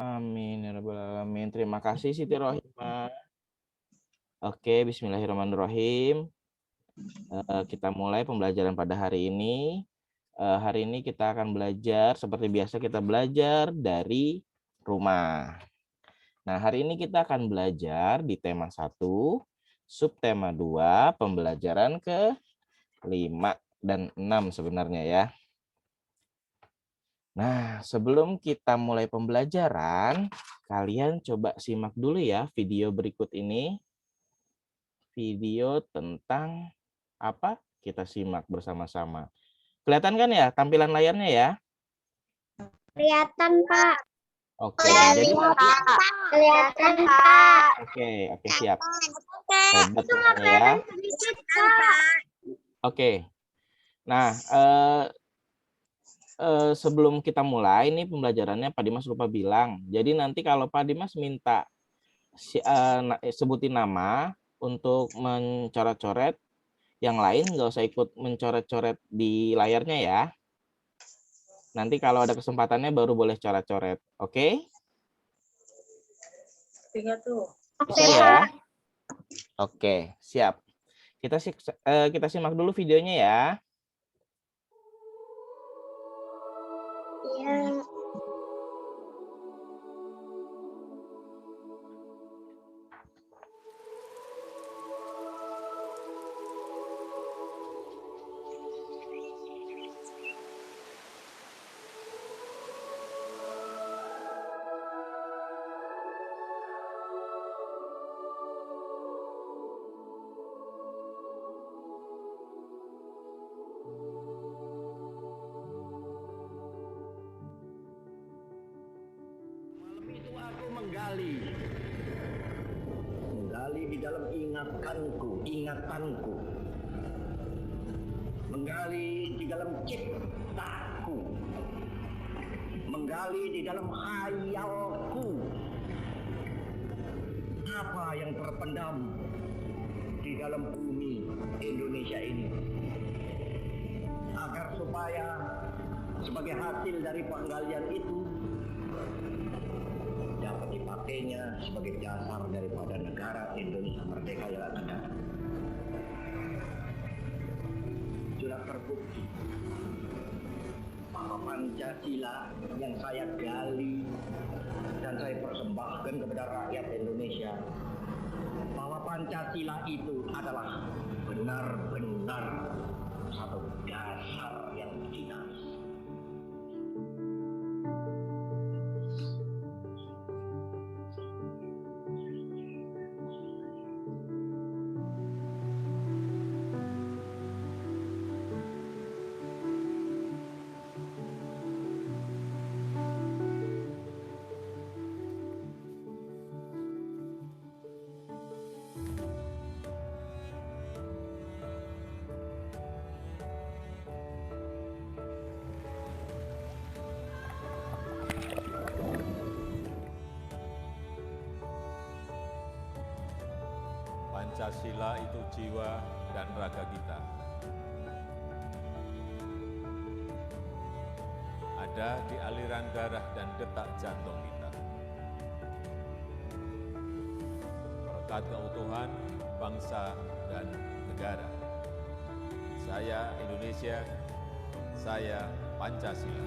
Amin ya rabbal alamin. Terima kasih Siti Rohimah. Oke, bismillahirrahmanirrahim. Kita mulai pembelajaran pada hari ini. Hari ini kita akan belajar seperti biasa, kita belajar dari rumah. Nah, hari ini kita akan belajar di tema 1, subtema 2, pembelajaran ke-5 dan 6 sebenarnya ya. Nah, sebelum kita mulai pembelajaran, kalian coba simak dulu ya video berikut ini. Video tentang apa? Kita simak bersama-sama. Kelihatan kan ya tampilan layarnya ya? Kelihatan, Pak. Oke, jadi Kelihatan, Pak. oke, siap. Hebat semuanya ya. Oke. Nah, sebelum kita mulai nih pembelajarannya, Pak Dimas lupa bilang. Jadi nanti kalau Pak Dimas minta sebutin nama untuk mencoret-coret, yang lain nggak usah ikut mencoret-coret di layarnya ya. Nanti kalau ada kesempatannya baru boleh coret-coret. Oke? Bisa ya? Oke, siap. Kita simak dulu videonya ya. Iya. Malam itu aku menggali di dalam ingatanku, menggali di dalam ciptaku, menggali di dalam hayalku. Apa yang terpendam di dalam bumi Indonesia ini, agar supaya sebagai hasil dari penggalian itu dapat dipakainya sebagai dasar daripada negara Indonesia merdeka yang akan datang. Sudah terbukti bahwa Pancasila yang saya gali dan saya persembahkan kepada rakyat Indonesia, bahwa Pancasila itu adalah benar-benar satu dasar yang dinamis. Pancasila itu jiwa dan raga kita. Ada di aliran darah dan detak jantung kita. Berkat keutuhan bangsa dan negara. Saya Indonesia, saya Pancasila.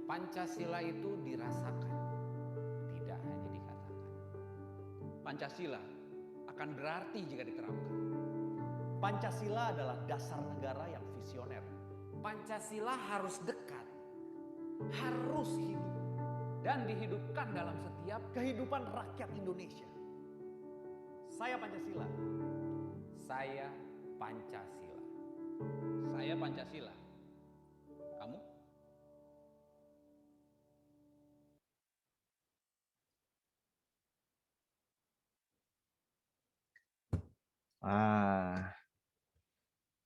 Pancasila itu dirasakan, tidak hanya dikatakan. Pancasila akan berarti jika diterapkan. Pancasila adalah dasar negara yang visioner. Pancasila harus dekat, harus hidup, dan dihidupkan dalam setiap Kehidupan rakyat Indonesia. Saya Pancasila. saya Pancasila. Saya Pancasila. Kamu?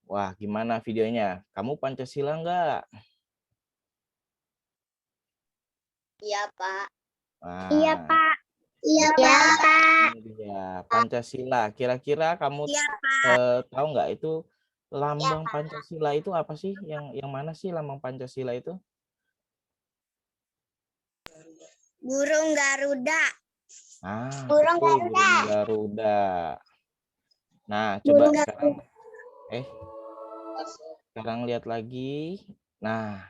Wah, gimana videonya? Kamu Pancasila nggak? Iya, Pak. Wah, Iya, Pak. Iya, Pak. Ini dia, Pancasila. Kira-kira kamu tahu nggak itu lambang Pancasila itu apa sih? Yang mana sih lambang Pancasila itu? Burung Garuda. Ah, Burung betul, Garuda. burung Garuda. Nah, coba Burung sekarang sekarang lihat lagi. Nah,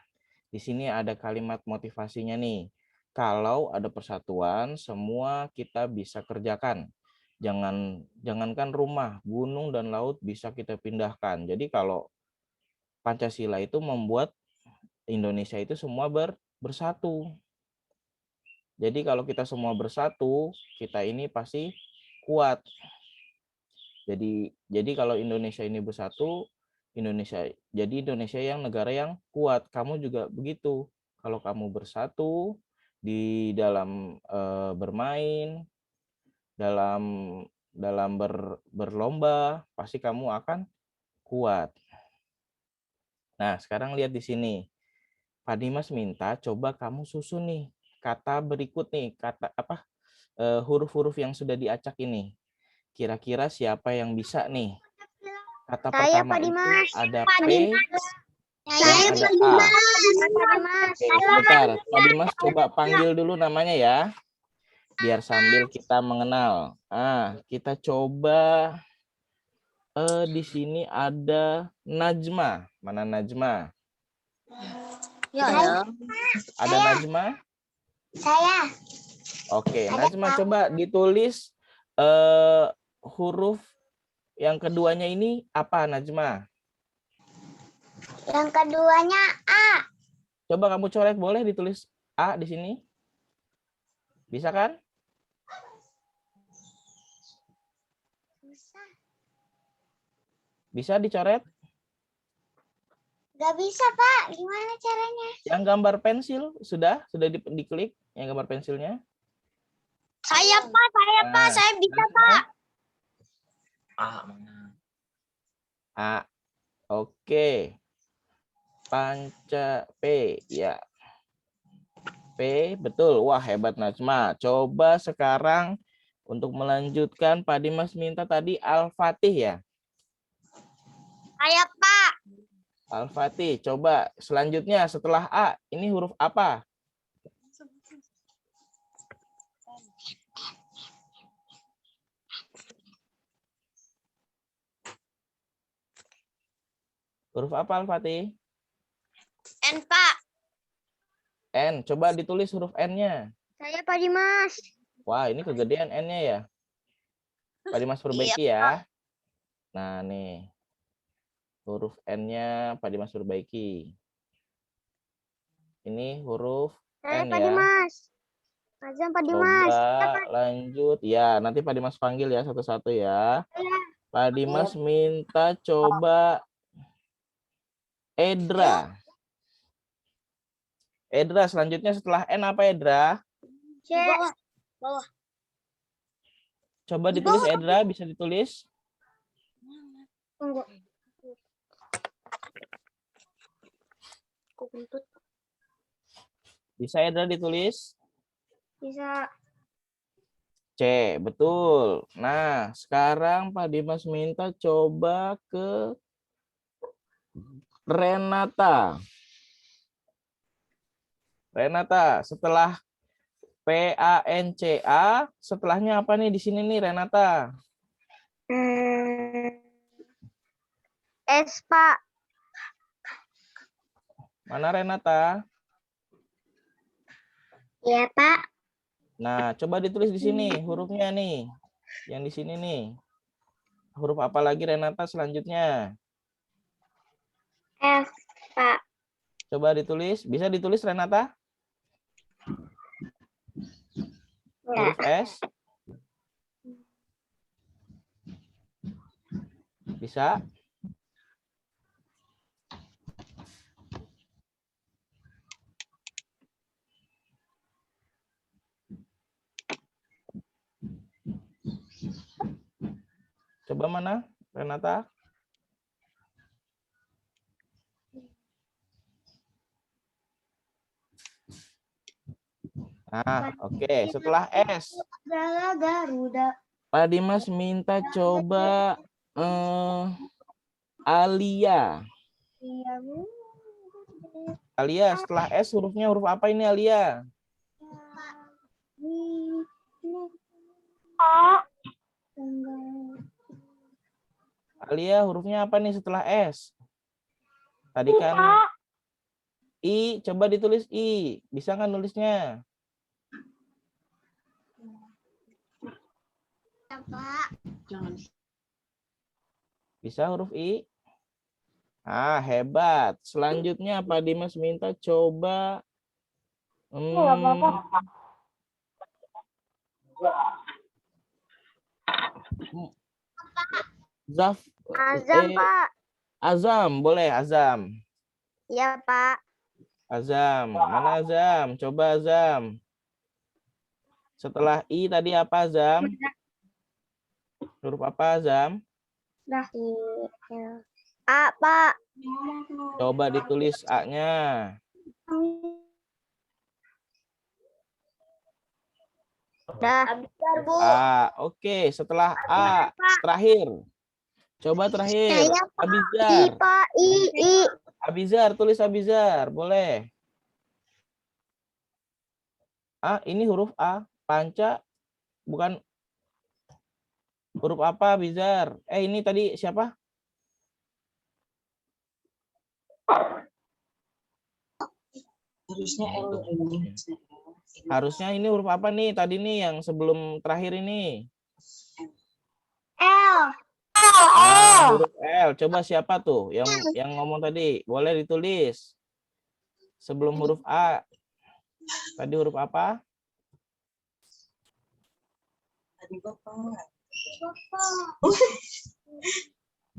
di sini ada kalimat motivasinya nih. Kalau ada persatuan, semua kita bisa kerjakan. Jangankan rumah, gunung dan laut bisa kita pindahkan. Jadi kalau Pancasila itu membuat Indonesia itu semua bersatu. Jadi kalau kita semua bersatu, kita ini pasti kuat. Jadi kalau Indonesia ini bersatu, Indonesia yang negara yang kuat. Kamu juga begitu. Kalau kamu bersatu di dalam bermain, dalam berlomba, pasti kamu akan kuat. Nah, sekarang lihat di sini. Pak Dimas minta coba kamu susun nih kata berikut nih, kata apa? Huruf-huruf yang sudah diacak ini. Kira-kira siapa yang bisa nih? Kata pertama itu ada P dan ada A. Oke, sebentar. Pak Dimas coba panggil dulu namanya ya. Biar sambil kita mengenal. Kita coba di sini ada Najma. Mana Najma? Ya. Ada Najma? Saya. Oke, Najma coba ditulis huruf yang keduanya ini apa, Najma? Yang keduanya A. Coba kamu coret, boleh ditulis A di sini? Bisa kan? Bisa dicoret? Gak bisa, Pak. Gimana caranya? Yang gambar pensil sudah diklik yang gambar pensilnya? Saya, Pak. Saya bisa, Pak. A. Oke. P ya. P betul. Wah, hebat Najma. Coba sekarang untuk melanjutkan Pak Dimas minta tadi Al-Fatih ya. Saya, Pak. Al-Fatih. Coba selanjutnya setelah A, ini huruf apa? Huruf apa Al-Fatih? N, Pak. N. Coba ditulis huruf N-nya. Saya, Pak Dimas. Wah, ini kegedean N-nya ya. Pak Dimas perbaiki ya. Nah, nih. Huruf N-nya Pak Dimas perbaiki. Ini huruf N Pak ya. Dimas. Azam, Pak Dimas. Coba lanjut. Ya, nanti Pak Dimas panggil ya satu-satu ya. Pak Dimas minta coba Edra. Edra, selanjutnya setelah N apa Edra? C. Bawah. Coba ditulis Edra, bisa ditulis? Tunggu. Bisa Edra ditulis? Bisa. C, betul. Nah, sekarang Pak Dimas minta coba ke Renata. Renata, setelah PANCA, setelahnya apa nih di sini nih Renata? S, Pak. Mana Renata? Ya, Pak. Nah, coba ditulis di sini hurufnya nih. Yang di sini nih. Huruf apa lagi Renata selanjutnya? F, Pak. Coba ditulis. Bisa ditulis Renata? Huruf S? Bisa? Coba mana Renata? Nah, oke. Setelah S, Adalah Garuda. Pak Dimas minta coba Alia. Iya, Bu. Alia, setelah S hurufnya huruf apa ini Alia? Alia, hurufnya apa nih setelah S? Tadi kan I, coba ditulis I. Bisa nggak nulisnya? Pak. Bisa huruf I? Ah, hebat. Selanjutnya Pak Dimas minta coba Zaf, Azam, Pak. Azam, boleh Azam. Iya, Pak. Azam, mana Azam? Coba Azam. Setelah I tadi apa Azam? Huruf apa Azam? A, Pak. Coba ditulis A-nya. Dah. Bu. A, oke. Setelah A, terakhir. Coba terakhir. I, Abizar. Pak. I. Abizar, tulis Abizar. Boleh. A, ini huruf A. Panca, bukan huruf apa Abizar? Ini tadi siapa? Harusnya ini huruf apa nih tadi nih yang sebelum terakhir ini? L. Huruf L. Coba siapa tuh yang ngomong tadi? Boleh ditulis. Sebelum huruf A. Tadi huruf apa?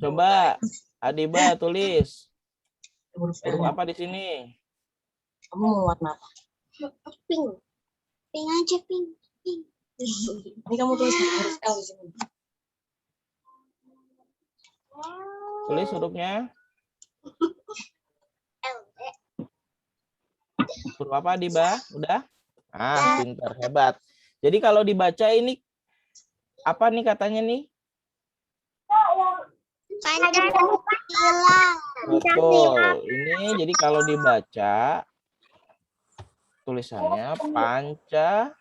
Coba Adiba tulis. Huruf apa di sini? Kamu mau warna apa? Pink. Pink aja, pink. Ini kamu tulis huruf L di sini. Tulis hurufnya. Huruf apa Adiba? Udah? Ah, pintar, hebat. Jadi kalau dibaca ini apa nih katanya nih? Pancasila. Betul. Ini jadi kalau dibaca tulisannya Pancasila.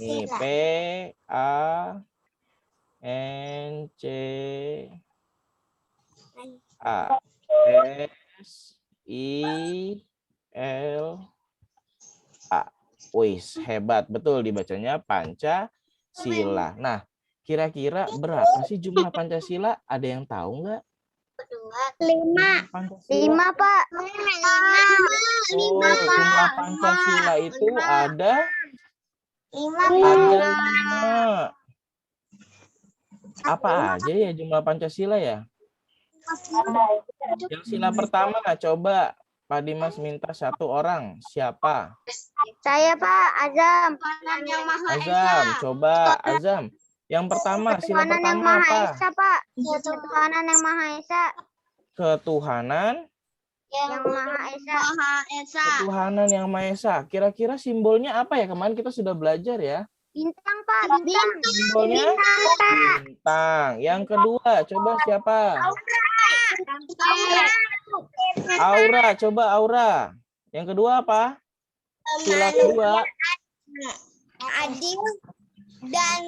Nih Pancasila. Wis, hebat. Betul dibacanya Pancasila. Nah, kira-kira berapa sih jumlah Pancasila? Ada yang tahu nggak? 5. Pancasila. 5, Pak. 5. Jumlah Pancasila itu ada 5. Apa aja ya jumlah Pancasila ya? Yang sila pertama coba Pak Dimas minta 1 orang. Siapa? Saya, Pak. Azam. Azam, coba Azam. Yang pertama, sila pertama apa? Esa, Pak. Ketuhanan yang Maha Esa. Ketuhanan Yang Maha Esa. Ketuhanan yang Maha Esa. Kira-kira simbolnya apa ya? Kemarin kita sudah belajar ya. Bintang, Pak. Bintang. Simbolnya bintang. Yang kedua, coba siapa? Aura, coba Aura. Yang kedua apa? Sila kedua. Adil dan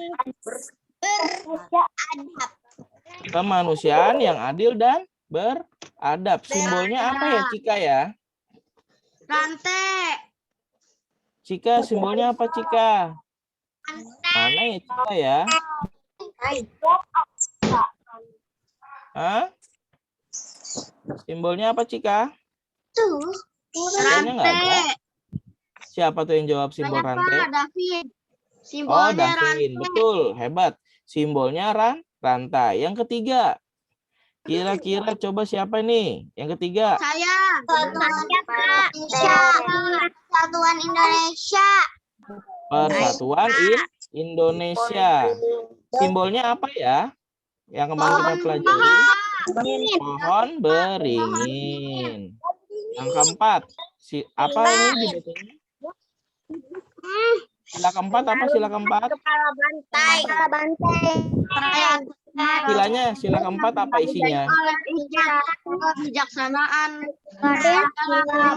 beradab. Kemanusiaan yang adil dan beradab. Simbolnya apa ya, Cika ya? Rantai. Cika, simbolnya apa, Cika? Mana ya, Cika ya? Hah? Simbolnya apa, Cika? Tuh. Simbolnya nggak ada. Siapa tuh yang jawab simbol rantai? David. Oh, Simbolnya Davin. Betul, hebat. Simbolnya rantai. Yang ketiga, kira-kira coba siapa nih? Yang ketiga. Saya. Persatuan Indonesia. Persatuan Indonesia. Simbolnya apa ya? Yang kemarin kita pelajari. Pohon beringin. Yang keempat, apa ini dibacanya? Sila keempat apa sila keempat? Kepala bantai. Kepala bantai. Sila keempat apa isinya? Kebijaksanaan,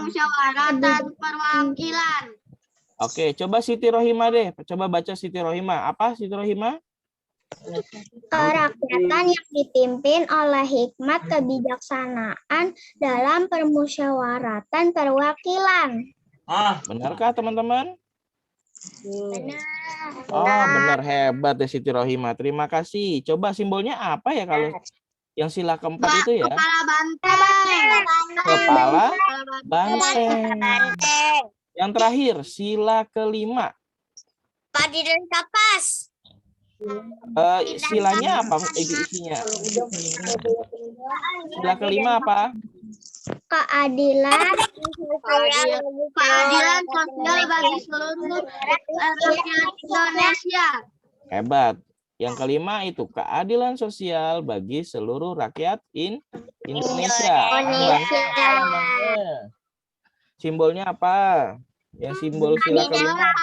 musyawaratan, perwakilan. Oke, coba Siti Rohimah deh. Coba baca Siti Rohimah. Apa Siti Rohimah? Kerakyatan yang dipimpin oleh hikmat kebijaksanaan dalam permusyawaratan perwakilan. Benarkah teman-teman? Benar. Oh, benar, hebat ya Siti Rohimah. Terima kasih. Coba simbolnya apa ya kalau yang sila keempat itu ya? Kepala bantai. Kepala banteng. Yang terakhir, sila kelima. Padi dan kapas. Silanya apa isinya? Sila kelima apa? Keadilan sosial bagi seluruh rakyat Indonesia. Hebat. Yang kelima itu keadilan sosial bagi seluruh rakyat Indonesia. Simbolnya apa? Yang simbol sila kelima?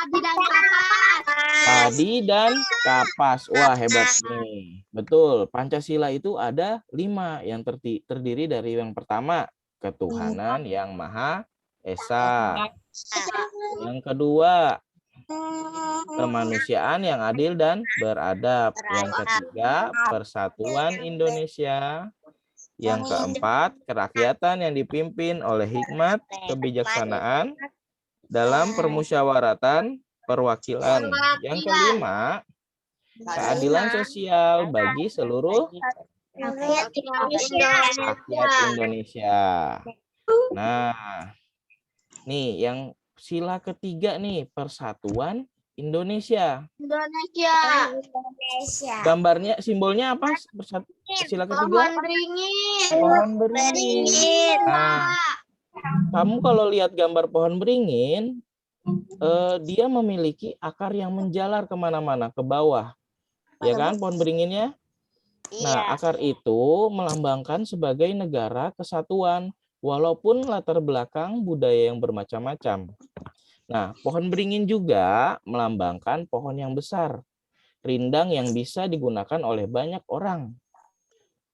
Padi dan kapas. Wah, hebat nih. Betul. Pancasila itu ada 5 yang terdiri dari yang pertama, ketuhanan yang Maha Esa. Yang kedua, kemanusiaan yang adil dan beradab. Yang ketiga, persatuan Indonesia. Yang keempat, kerakyatan yang dipimpin oleh hikmat kebijaksanaan dalam permusyawaratan perwakilan. Yang kelima, keadilan sosial bagi seluruh rakyat Indonesia. Nah, nih yang sila ketiga nih, persatuan Indonesia. Gambarnya, simbolnya apa? Sila ketiga? Pohon beringin. Nah, kamu kalau lihat gambar pohon beringin, dia memiliki akar yang menjalar kemana-mana, ke bawah. Ya kan, pohon beringinnya? Nah, akar itu melambangkan sebagai negara kesatuan, walaupun latar belakang budaya yang bermacam-macam. Nah, pohon beringin juga melambangkan pohon yang besar, rindang yang bisa digunakan oleh banyak orang,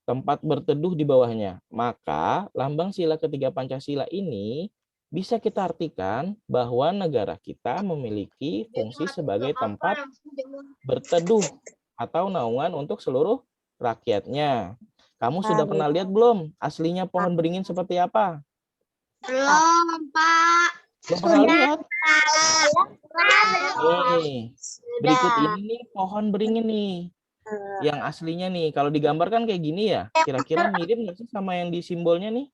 tempat berteduh di bawahnya. Maka, lambang sila ketiga Pancasila ini bisa kita artikan bahwa negara kita memiliki fungsi sebagai tempat berteduh atau naungan untuk seluruh rakyatnya. Kamu sudah pernah lihat belum aslinya pohon beringin seperti apa? Belum, Pak. Belum pernah lihat? Berikut ini nih pohon beringin nih. Yang aslinya nih, kalau digambar kan kayak gini ya. Kira-kira mirip nggak sih sama yang di simbolnya nih?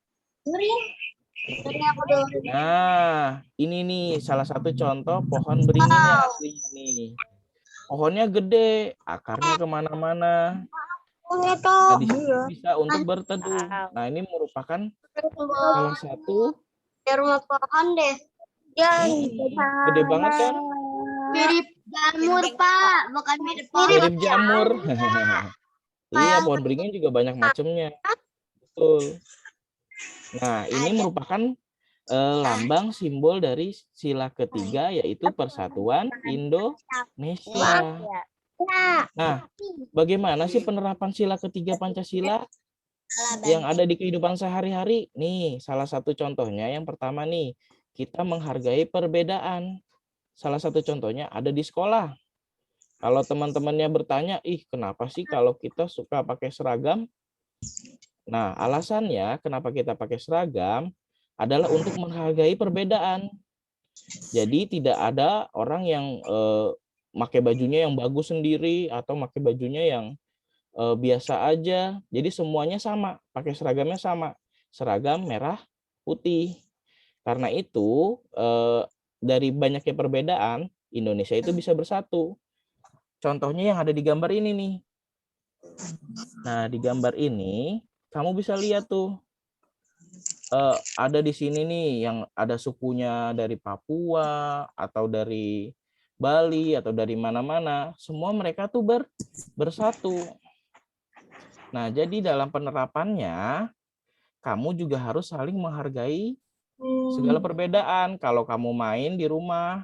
Nah, ini nih salah satu contoh pohon beringin yang aslinya nih. Pohonnya gede, akarnya kemana-mana. Nah, di sini bisa untuk berteduh. Nah, ini merupakan salah satu rumah pohon deh. gede banget kan? Mirip jamur, Pak. Bukan mirip pohon. Mirip jamur. Iya, pohon beringin juga banyak macamnya. Betul. Nah, ini merupakan lambang simbol dari sila ketiga, yaitu persatuan Indonesia. Nah, bagaimana sih penerapan sila ketiga Pancasila yang ada di kehidupan sehari-hari? Nih, salah satu contohnya yang pertama nih, kita menghargai perbedaan. Salah satu contohnya ada di sekolah. Kalau teman-temannya bertanya, kenapa sih kalau kita suka pakai seragam? Nah, alasannya kenapa kita pakai seragam adalah untuk menghargai perbedaan. Jadi tidak ada orang yang pakai bajunya yang bagus sendiri atau pakai bajunya yang biasa aja. Jadi semuanya sama, pakai seragamnya sama. Seragam merah putih. Karena itu dari banyaknya perbedaan, Indonesia itu bisa bersatu. Contohnya yang ada di gambar ini nih. Nah, di gambar ini kamu bisa lihat tuh, ada di sini nih yang ada sukunya dari Papua atau dari Bali atau dari mana-mana, semua mereka tuh bersatu. Nah, jadi dalam penerapannya, kamu juga harus saling menghargai Segala perbedaan. Kalau kamu main di rumah,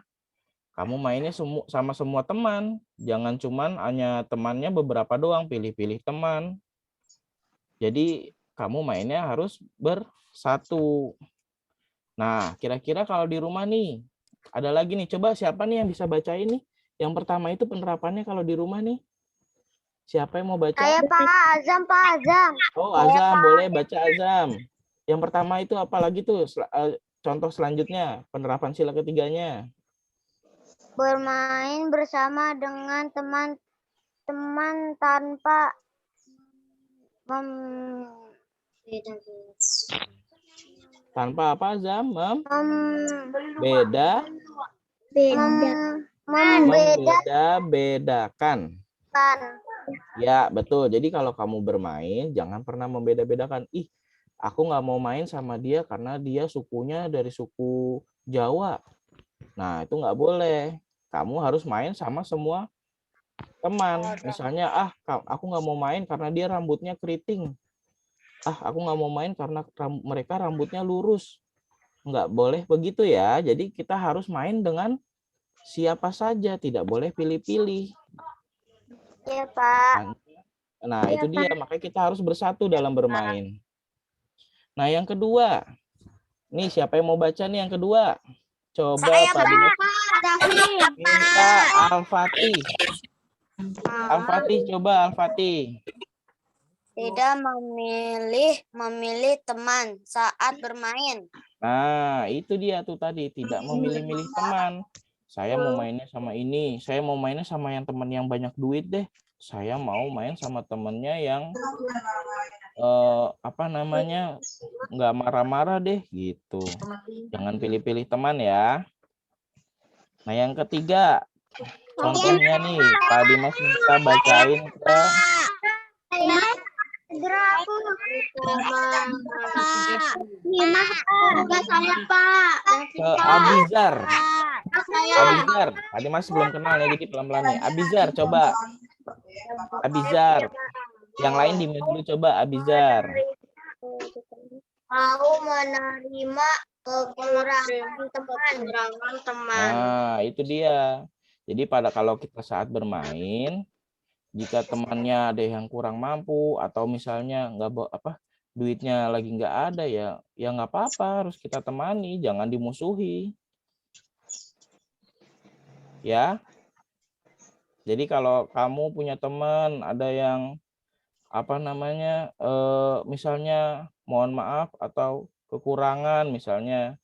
kamu mainnya sama semua teman. Jangan cuman hanya temannya beberapa doang, pilih-pilih teman. Jadi kamu mainnya harus bersatu. Nah, kira-kira kalau di rumah nih, ada lagi nih. Coba siapa nih yang bisa baca ini? Yang pertama itu penerapannya kalau di rumah nih. Siapa yang mau baca? Saya Pak Azam, Pak Azam. Oh, Azam, boleh baca Azam. Yang pertama itu apa lagi tuh? Contoh selanjutnya, penerapan sila ketiganya. Bermain bersama dengan teman-teman tanpa Tanpa apa, Azam? Membeda-bedakan. Ya, betul. Jadi kalau kamu bermain, jangan pernah membeda-bedakan. Ih, aku nggak mau main sama dia karena dia sukunya dari suku Jawa. Nah, itu nggak boleh. Kamu harus main sama semua teman. Misalnya, aku nggak mau main karena dia rambutnya keriting. Aku nggak mau main karena mereka rambutnya lurus. Nggak boleh begitu ya. Jadi kita harus main dengan siapa saja. Tidak boleh pilih-pilih. Iya, Pak. Nah, itu dia. Makanya kita harus bersatu dalam bermain. Nah, yang kedua. Nih, siapa yang mau baca nih yang kedua? Coba Pak Dimas. Minta Al-Fatih. Al-Fatih, coba Al-Fatih. Tidak memilih teman saat bermain. Nah, itu dia tuh tadi. Tidak memilih-milih teman. Saya mau mainnya sama ini. Saya mau mainnya sama yang teman yang banyak duit deh. Saya mau main sama temennya yang nggak marah-marah deh gitu. Jangan pilih-pilih teman ya. Nah, yang ketiga, contohnya nih, Pak Dimas minta bacain ke Abizar. Abizar. Pak Dimas belum kenal ya, jadi pelan-pelan nih. Abizar, coba. Abizar. Yang lain di dulu coba Abizar. Mau menerima kekurangan teman. Nah, itu dia. Jadi kalau kita saat bermain, jika temannya ada yang kurang mampu atau misalnya duitnya lagi nggak ada ya nggak apa-apa, harus kita temani, jangan dimusuhi. Ya. Jadi kalau kamu punya teman ada yang misalnya mohon maaf atau kekurangan misalnya,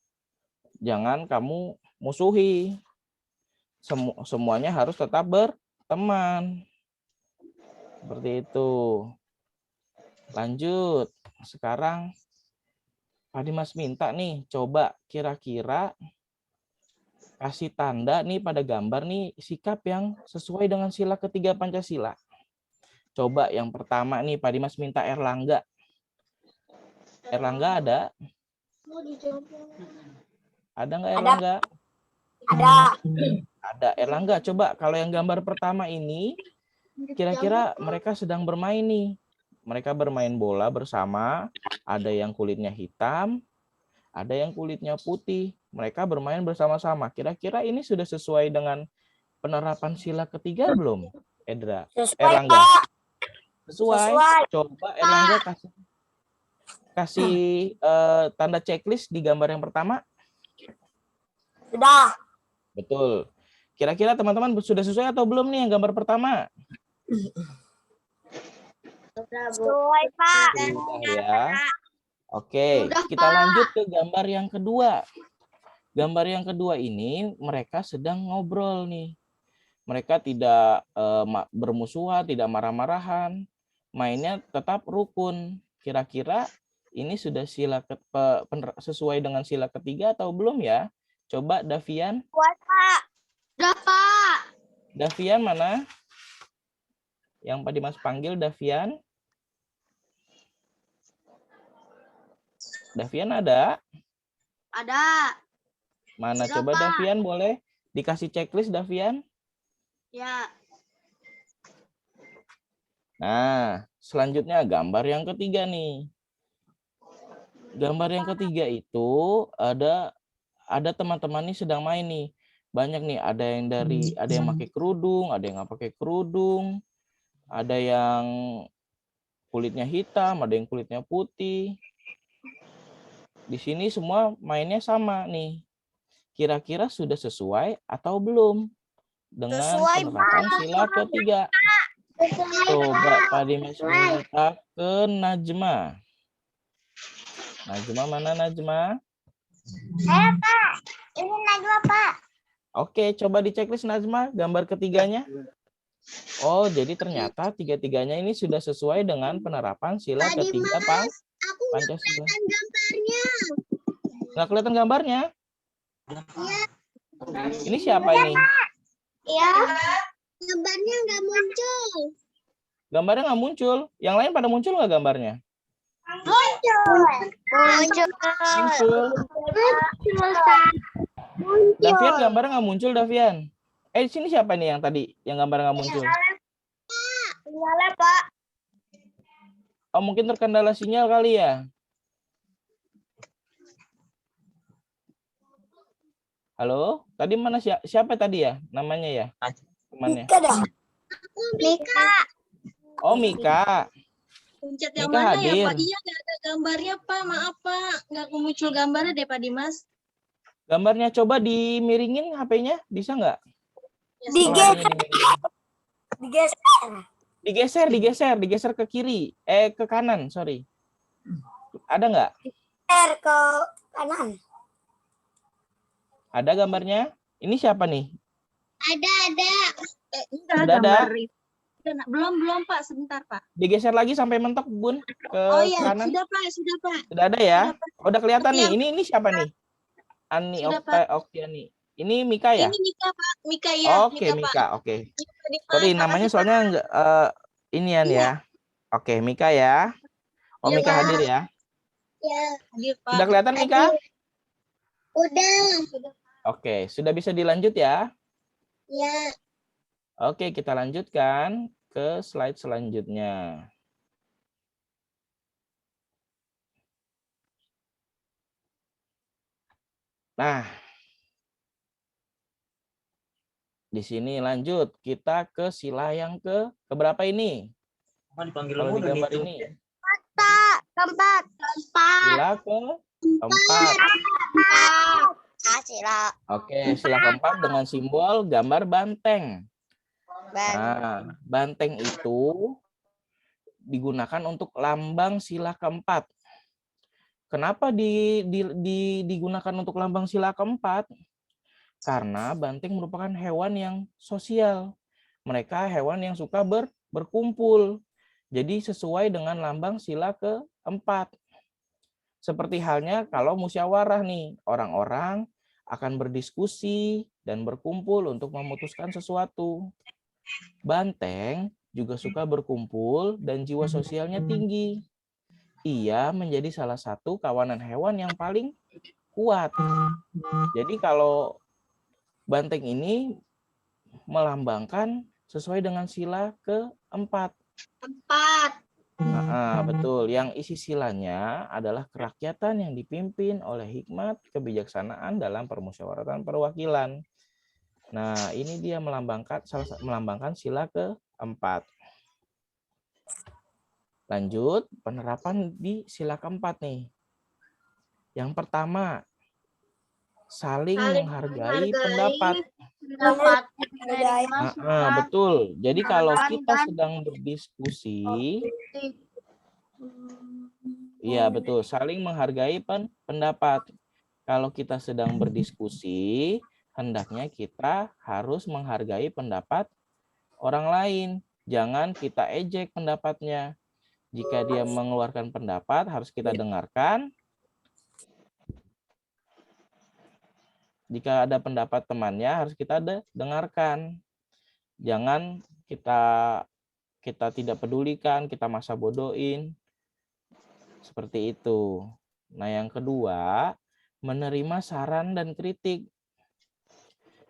jangan kamu musuhi. Semuanya harus tetap berteman. Seperti itu. Lanjut. Sekarang Pak Dimas minta nih, coba kira-kira kasih tanda nih pada gambar nih sikap yang sesuai dengan sila ketiga Pancasila. Coba yang pertama nih Pak Dimas minta Erlangga. Erlangga ada? Ada nggak Erlangga? Ada. Ada. Erlangga, coba kalau yang gambar pertama ini, kira-kira mereka sedang bermain nih. Mereka bermain bola bersama, ada yang kulitnya hitam, ada yang kulitnya putih. Mereka bermain bersama-sama. Kira-kira ini sudah sesuai dengan penerapan sila ketiga belum, Edra? Erlangga? Sesuai. Coba Erlangga kasih tanda checklist di gambar yang pertama. Sudah. Betul. Kira-kira teman-teman sudah sesuai atau belum nih yang gambar pertama? Sesuai, Pak. Sudah ya. Oke, kita lanjut ke gambar yang kedua. Gambar yang kedua ini mereka sedang ngobrol nih. Mereka tidak bermusuhan, tidak marah-marahan. Mainnya tetap rukun. Kira-kira ini sudah sesuai dengan sila ketiga atau belum ya? Coba Davian. Sesuai, Pak. Sudah, Pak. Davian mana? Yang Pak Dimas panggil Davian. Davian ada? Ada. Mana Sudah, coba Pak. Davian, boleh dikasih checklist Davian? Ya. Nah, selanjutnya gambar yang ketiga nih. Gambar yang ketiga itu ada teman-teman nih sedang main nih. Banyak nih, ada yang pakai kerudung, ada yang nggak pakai kerudung, ada yang kulitnya hitam, ada yang kulitnya putih. Di sini semua mainnya sama nih. Kira-kira sudah sesuai atau belum dengan penerapan sila ketiga? Coba Pak Dimas minta ke Najma. Najma mana Najma? Pak. Ini Najwa, Pak. Oke, coba di checklist Najma gambar ketiganya. Oh, jadi ternyata tiga-tiganya ini sudah sesuai dengan penerapan sila Tadi, ketiga Mas, aku nggak Pancasila. kelihatan gambarnya. Nggak kelihatan gambarnya? Iya. Ini siapa ini? Ya. Gambarnya nggak muncul. Gambarnya nggak muncul. Yang lain pada muncul nggak gambarnya? Muncul. Muncul. Muncul. Muncul, Pak. Muncul. Davian gambarnya nggak muncul, Davian. Di sini siapa nih yang tadi yang gambar nggak muncul? Nyala, Pak. Oh, mungkin terkendala sinyal kali ya. Halo, tadi mana siapa tadi ya namanya ya? Temannya. Mika. Oh, Mika. Pencet yang Mika mana hadir. ya Pak? Dia nggak ada gambarnya Pak. Maaf Pak, nggak muncul gambarnya deh Pak Dimas. Gambarnya coba dimiringin HP-nya, bisa nggak? Digeser. Digeser ke kiri. Ke kanan, sorry. Ada nggak? Ke kanan. Ada gambarnya? Ini siapa nih? Ada. Enggak Sudah ada? gambar itu. Belum Pak, sebentar Pak. Digeser lagi sampai mentok, Bun. Ke Oh iya, kanan. sudah Pak. Sudah ada ya? Sudah, Pak. Oh, udah kelihatan nih. Ini siapa nih? Ani Sudah, Oktiani. Ini Mika ya? Ini Mika Pak. Mika ya. Oke, Pak. Mika. Oke. Tadi, Pak. Sorry, Makasih, namanya Pak. soalnya enggak inian Iya. ya. Oke, Mika ya. Oh, Iya, Mika Pak. hadir ya. Ya. Hadir Pak. Sudah kelihatan Mika? Udah. Oke, sudah bisa dilanjut ya? Ya. Oke, kita lanjutkan ke slide selanjutnya. Nah, di sini lanjut. Kita ke sila yang keberapa ini? Kalau di gambar ini. Keempat. Sila keempat. Sila. Oke, sila keempat dengan simbol gambar banteng. Nah, banteng itu digunakan untuk lambang sila keempat. Kenapa digunakan untuk lambang sila keempat? Karena banteng merupakan hewan yang sosial. Mereka hewan yang suka berkumpul. Jadi sesuai dengan lambang sila keempat. Seperti halnya kalau musyawarah nih, orang-orang akan berdiskusi dan berkumpul untuk memutuskan sesuatu. Banteng juga suka berkumpul dan jiwa sosialnya tinggi. Ia menjadi salah satu kawanan hewan yang paling kuat. Jadi kalau banteng ini melambangkan sesuai dengan sila keempat. Betul. Yang isi silanya adalah kerakyatan yang dipimpin oleh hikmat kebijaksanaan dalam permusyawaratan perwakilan. Nah, ini dia melambangkan sila keempat. Lanjut, penerapan di sila keempat nih. Yang pertama, saling menghargai pendapat. Betul. Jadi kalau kita sedang berdiskusi, iya betul, saling menghargai pendapat. Kalau kita sedang berdiskusi, hendaknya kita harus menghargai pendapat orang lain. Jangan kita ejek pendapatnya. Jika dia mengeluarkan pendapat, harus kita dengarkan. Jika ada pendapat temannya, harus kita dengarkan. Jangan kita tidak pedulikan, kita masa bodohin. Seperti itu. Nah, yang kedua, menerima saran dan kritik.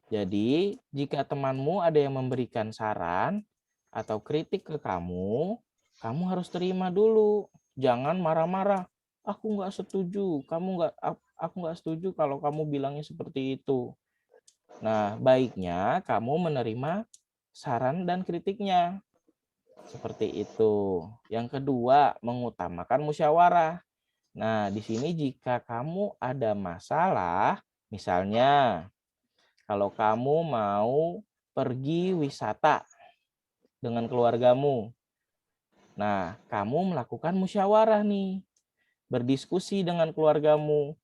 Jadi, jika temanmu ada yang memberikan saran atau kritik ke kamu harus terima dulu. Jangan marah-marah. Aku nggak setuju. Aku nggak setuju kalau kamu bilangnya seperti itu. Nah, baiknya kamu menerima saran dan kritiknya. Seperti itu. Yang kedua, mengutamakan musyawarah. Nah, di sini jika kamu ada masalah, misalnya kalau kamu mau pergi wisata dengan keluargamu. Nah, kamu melakukan musyawarah nih. Berdiskusi dengan keluargamu.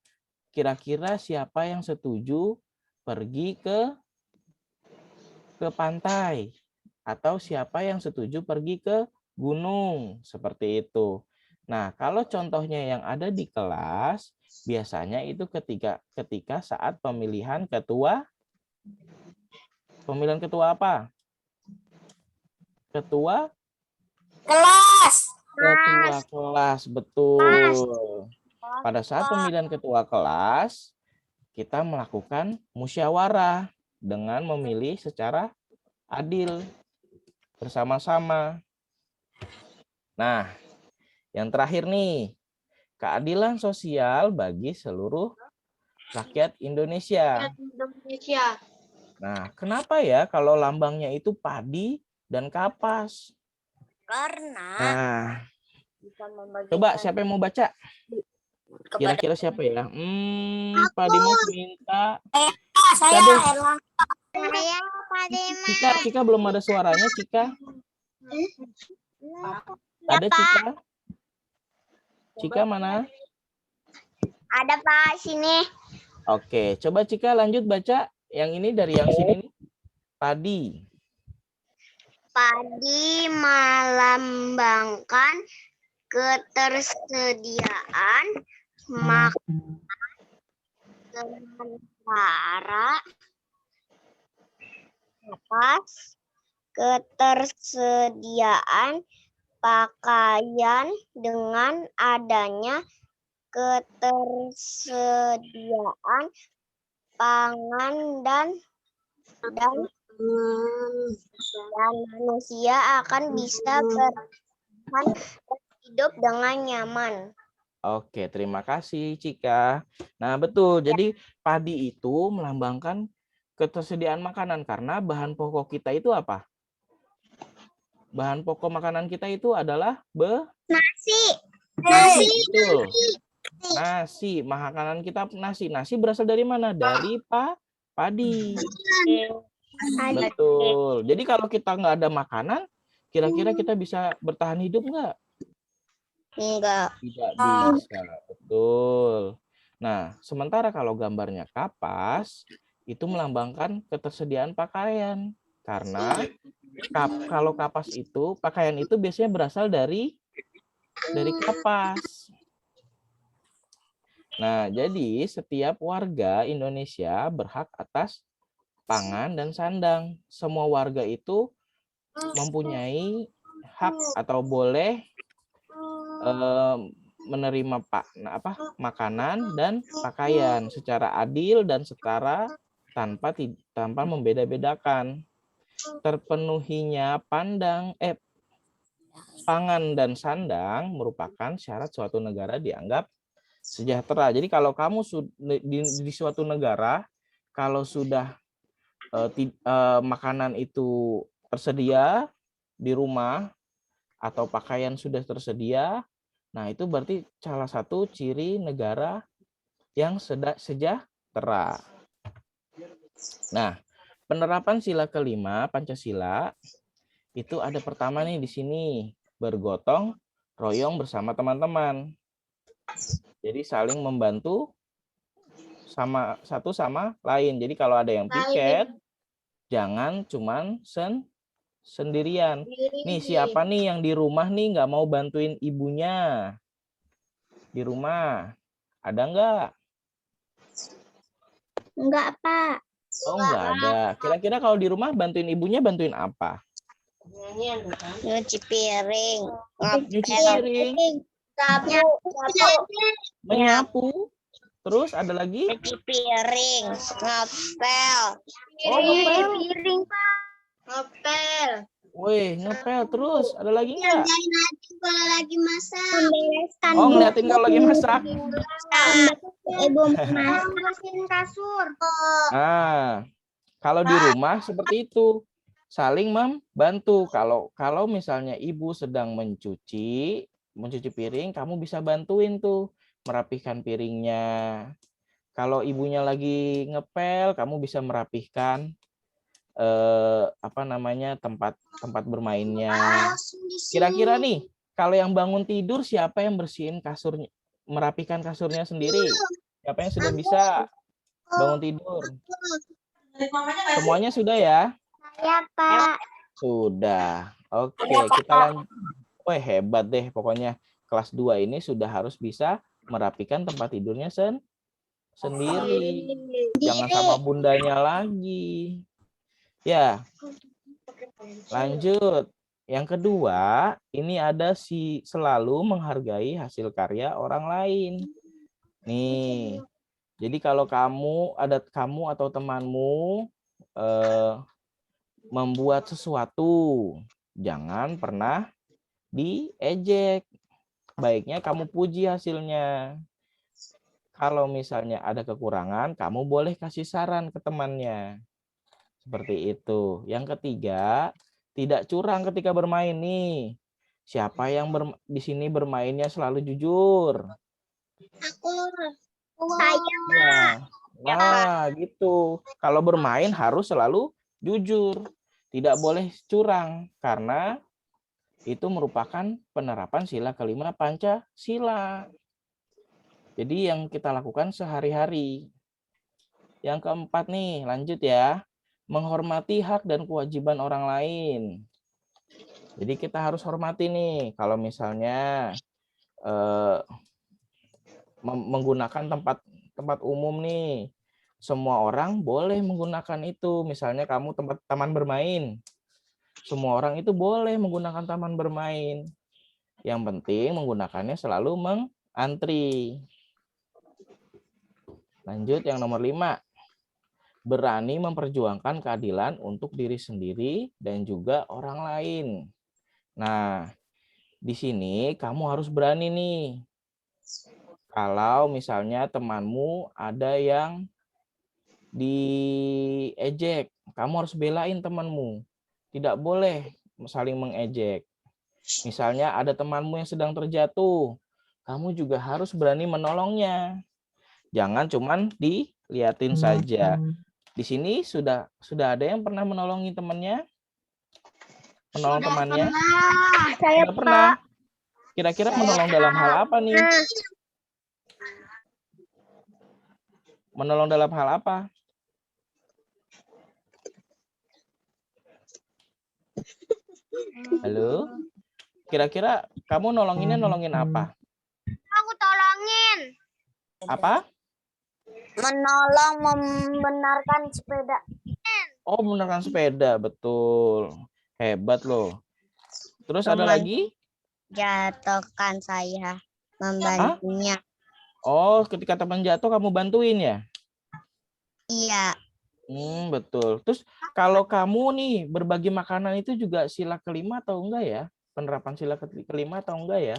Kira-kira siapa yang setuju pergi ke pantai? Atau siapa yang setuju pergi ke gunung? Seperti itu. Nah, kalau contohnya yang ada di kelas, biasanya itu ketika saat pemilihan ketua. Pemilihan ketua apa? Ketua Kelas. kelas, betul. Pada saat pemilihan ketua kelas, kita melakukan musyawarah dengan memilih secara adil bersama-sama. Nah, yang terakhir nih, keadilan sosial bagi seluruh rakyat Indonesia. Nah, kenapa ya kalau lambangnya itu padi dan kapas? Karena Nah, coba siapa yang mau baca? Kira-kira siapa ya? Pak Dimas minta. saya deh. Saya Pak Dimas. Cika belum ada suaranya, Cika. Ada Cika? Cika mana? Ada Pak sini. Oke, coba Cika lanjut baca. Yang ini dari yang sini nih. Padi. Padi melambangkan ketersediaan makanan, sementara kapas ketersediaan pakaian. Dengan adanya ketersediaan pangan dan manusia akan bisa bertahan hidup dengan nyaman. Oke, terima kasih Cika. Nah, betul. Jadi padi itu melambangkan ketersediaan makanan karena bahan pokok kita itu apa? Bahan pokok makanan kita itu adalah Nasi. Betul. Nasi, makanan kita nasi. Nasi berasal dari mana? Dari padi. Betul. Jadi kalau kita nggak ada makanan, kira-kira kita bisa bertahan hidup nggak? Enggak. Tidak bisa. Betul. Nah, sementara kalau gambarnya kapas, itu melambangkan ketersediaan pakaian. Karena kalau kapas itu, pakaian itu biasanya berasal dari kapas. Nah, jadi setiap warga Indonesia berhak atas pangan dan sandang. Semua warga itu mempunyai hak atau boleh menerima makanan dan pakaian secara adil dan setara tanpa membeda-bedakan. Terpenuhinya pangan dan sandang merupakan syarat suatu negara dianggap sejahtera. Jadi kalau kamu di suatu negara, kalau sudah makanan itu tersedia di rumah atau pakaian sudah tersedia, nah itu berarti salah satu ciri negara yang sejahtera. Nah, penerapan sila kelima Pancasila itu ada pertama nih di sini, bergotong royong bersama teman-teman. Jadi saling membantu satu sama lain. Jadi kalau ada yang piket, jangan cuman sendirian. Nih siapa nih yang di rumah nih nggak mau bantuin ibunya? Di rumah ada nggak? Enggak, Pak. Oh nggak ada. Kira-kira kalau di rumah bantuin ibunya bantuin apa? Nyuci piring. Nyuci piring. Menyapu. Terus ada lagi? Nyuci piring. Ngepel. Oh, ngepel. Piring, Pak. Ngepel. Wih, ngepel terus. Ada lagi nggak? Ngerjain aja kalau lagi masak. Membereskan. Oh, ngeliatin kalau lagi masak. Ibu memberesin kasur. Nah, kalau di rumah seperti itu. Saling membantu. Kalau misalnya ibu sedang mencuci piring, kamu bisa bantuin tuh merapihkan piringnya. Kalau ibunya lagi ngepel, kamu bisa merapihkan tempat bermainnya. Kira-kira nih, kalau yang bangun tidur siapa yang bersihin kasurnya, merapihkan kasurnya sendiri? Siapa yang sudah bisa bangun tidur? Semuanya sudah ya? Ya, Pak. Sudah. Oke, kita lanjut. Wah, hebat deh pokoknya. Kelas 2 ini sudah harus bisa merapikan tempat tidurnya sendiri. Jangan sama bundanya lagi. Ya. Lanjut. Yang kedua, ini ada selalu menghargai hasil karya orang lain. Nih. Jadi kalau kamu atau temanmu membuat sesuatu, jangan pernah diejek. Baiknya kamu puji hasilnya. Kalau misalnya ada kekurangan, kamu boleh kasih saran ke temannya. Seperti itu. Yang ketiga, tidak curang ketika bermain nih. Siapa yang di sini bermainnya selalu jujur? Aku. Saya. Nah, gitu. Kalau bermain harus selalu jujur. Tidak boleh curang karena itu merupakan penerapan sila kelima Pancasila. Jadi yang kita lakukan sehari-hari. Yang keempat nih, lanjut ya. Menghormati hak dan kewajiban orang lain. Jadi kita harus hormati nih. Kalau misalnya menggunakan tempat umum nih. Semua orang boleh menggunakan itu. Misalnya kamu taman bermain. Semua orang itu boleh menggunakan taman bermain. Yang penting menggunakannya selalu mengantri. Lanjut yang nomor 5. Berani memperjuangkan keadilan untuk diri sendiri dan juga orang lain. Nah, di sini kamu harus berani nih. Kalau misalnya temanmu ada yang diejek, kamu harus belain temanmu. Tidak boleh saling mengejek. Misalnya ada temanmu yang sedang terjatuh, kamu juga harus berani menolongnya. Jangan cuman diliatin saja. Di sini sudah ada yang pernah menolongi temannya? Menolong temannya? Saya pernah. Kira-kira menolong dalam hal apa nih? Menolong dalam hal apa? Halo? Kira-kira kamu nolongin apa? Aku tolongin. Apa? Menolong membenarkan sepeda. Oh, membenarkan sepeda, betul. Hebat loh. Terus ada lagi? Jatuhkan saya membantunya. Oh, ketika teman jatuh kamu bantuin ya? Iya. Betul. Terus kalau kamu nih berbagi makanan itu juga sila kelima atau enggak ya? Penerapan sila kelima atau enggak ya?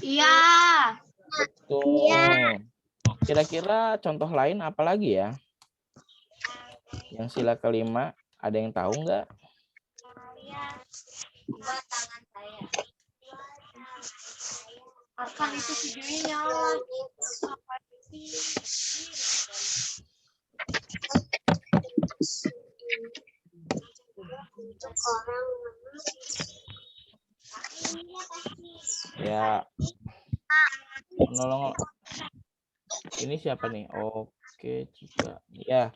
Iya. Betul. Iya. Kira-kira contoh lain apa lagi ya? Yang sila kelima, ada yang tahu enggak? Akan itu videonya nyala. Ya. Menolong. Ini siapa nih? Oke, juga. Ya.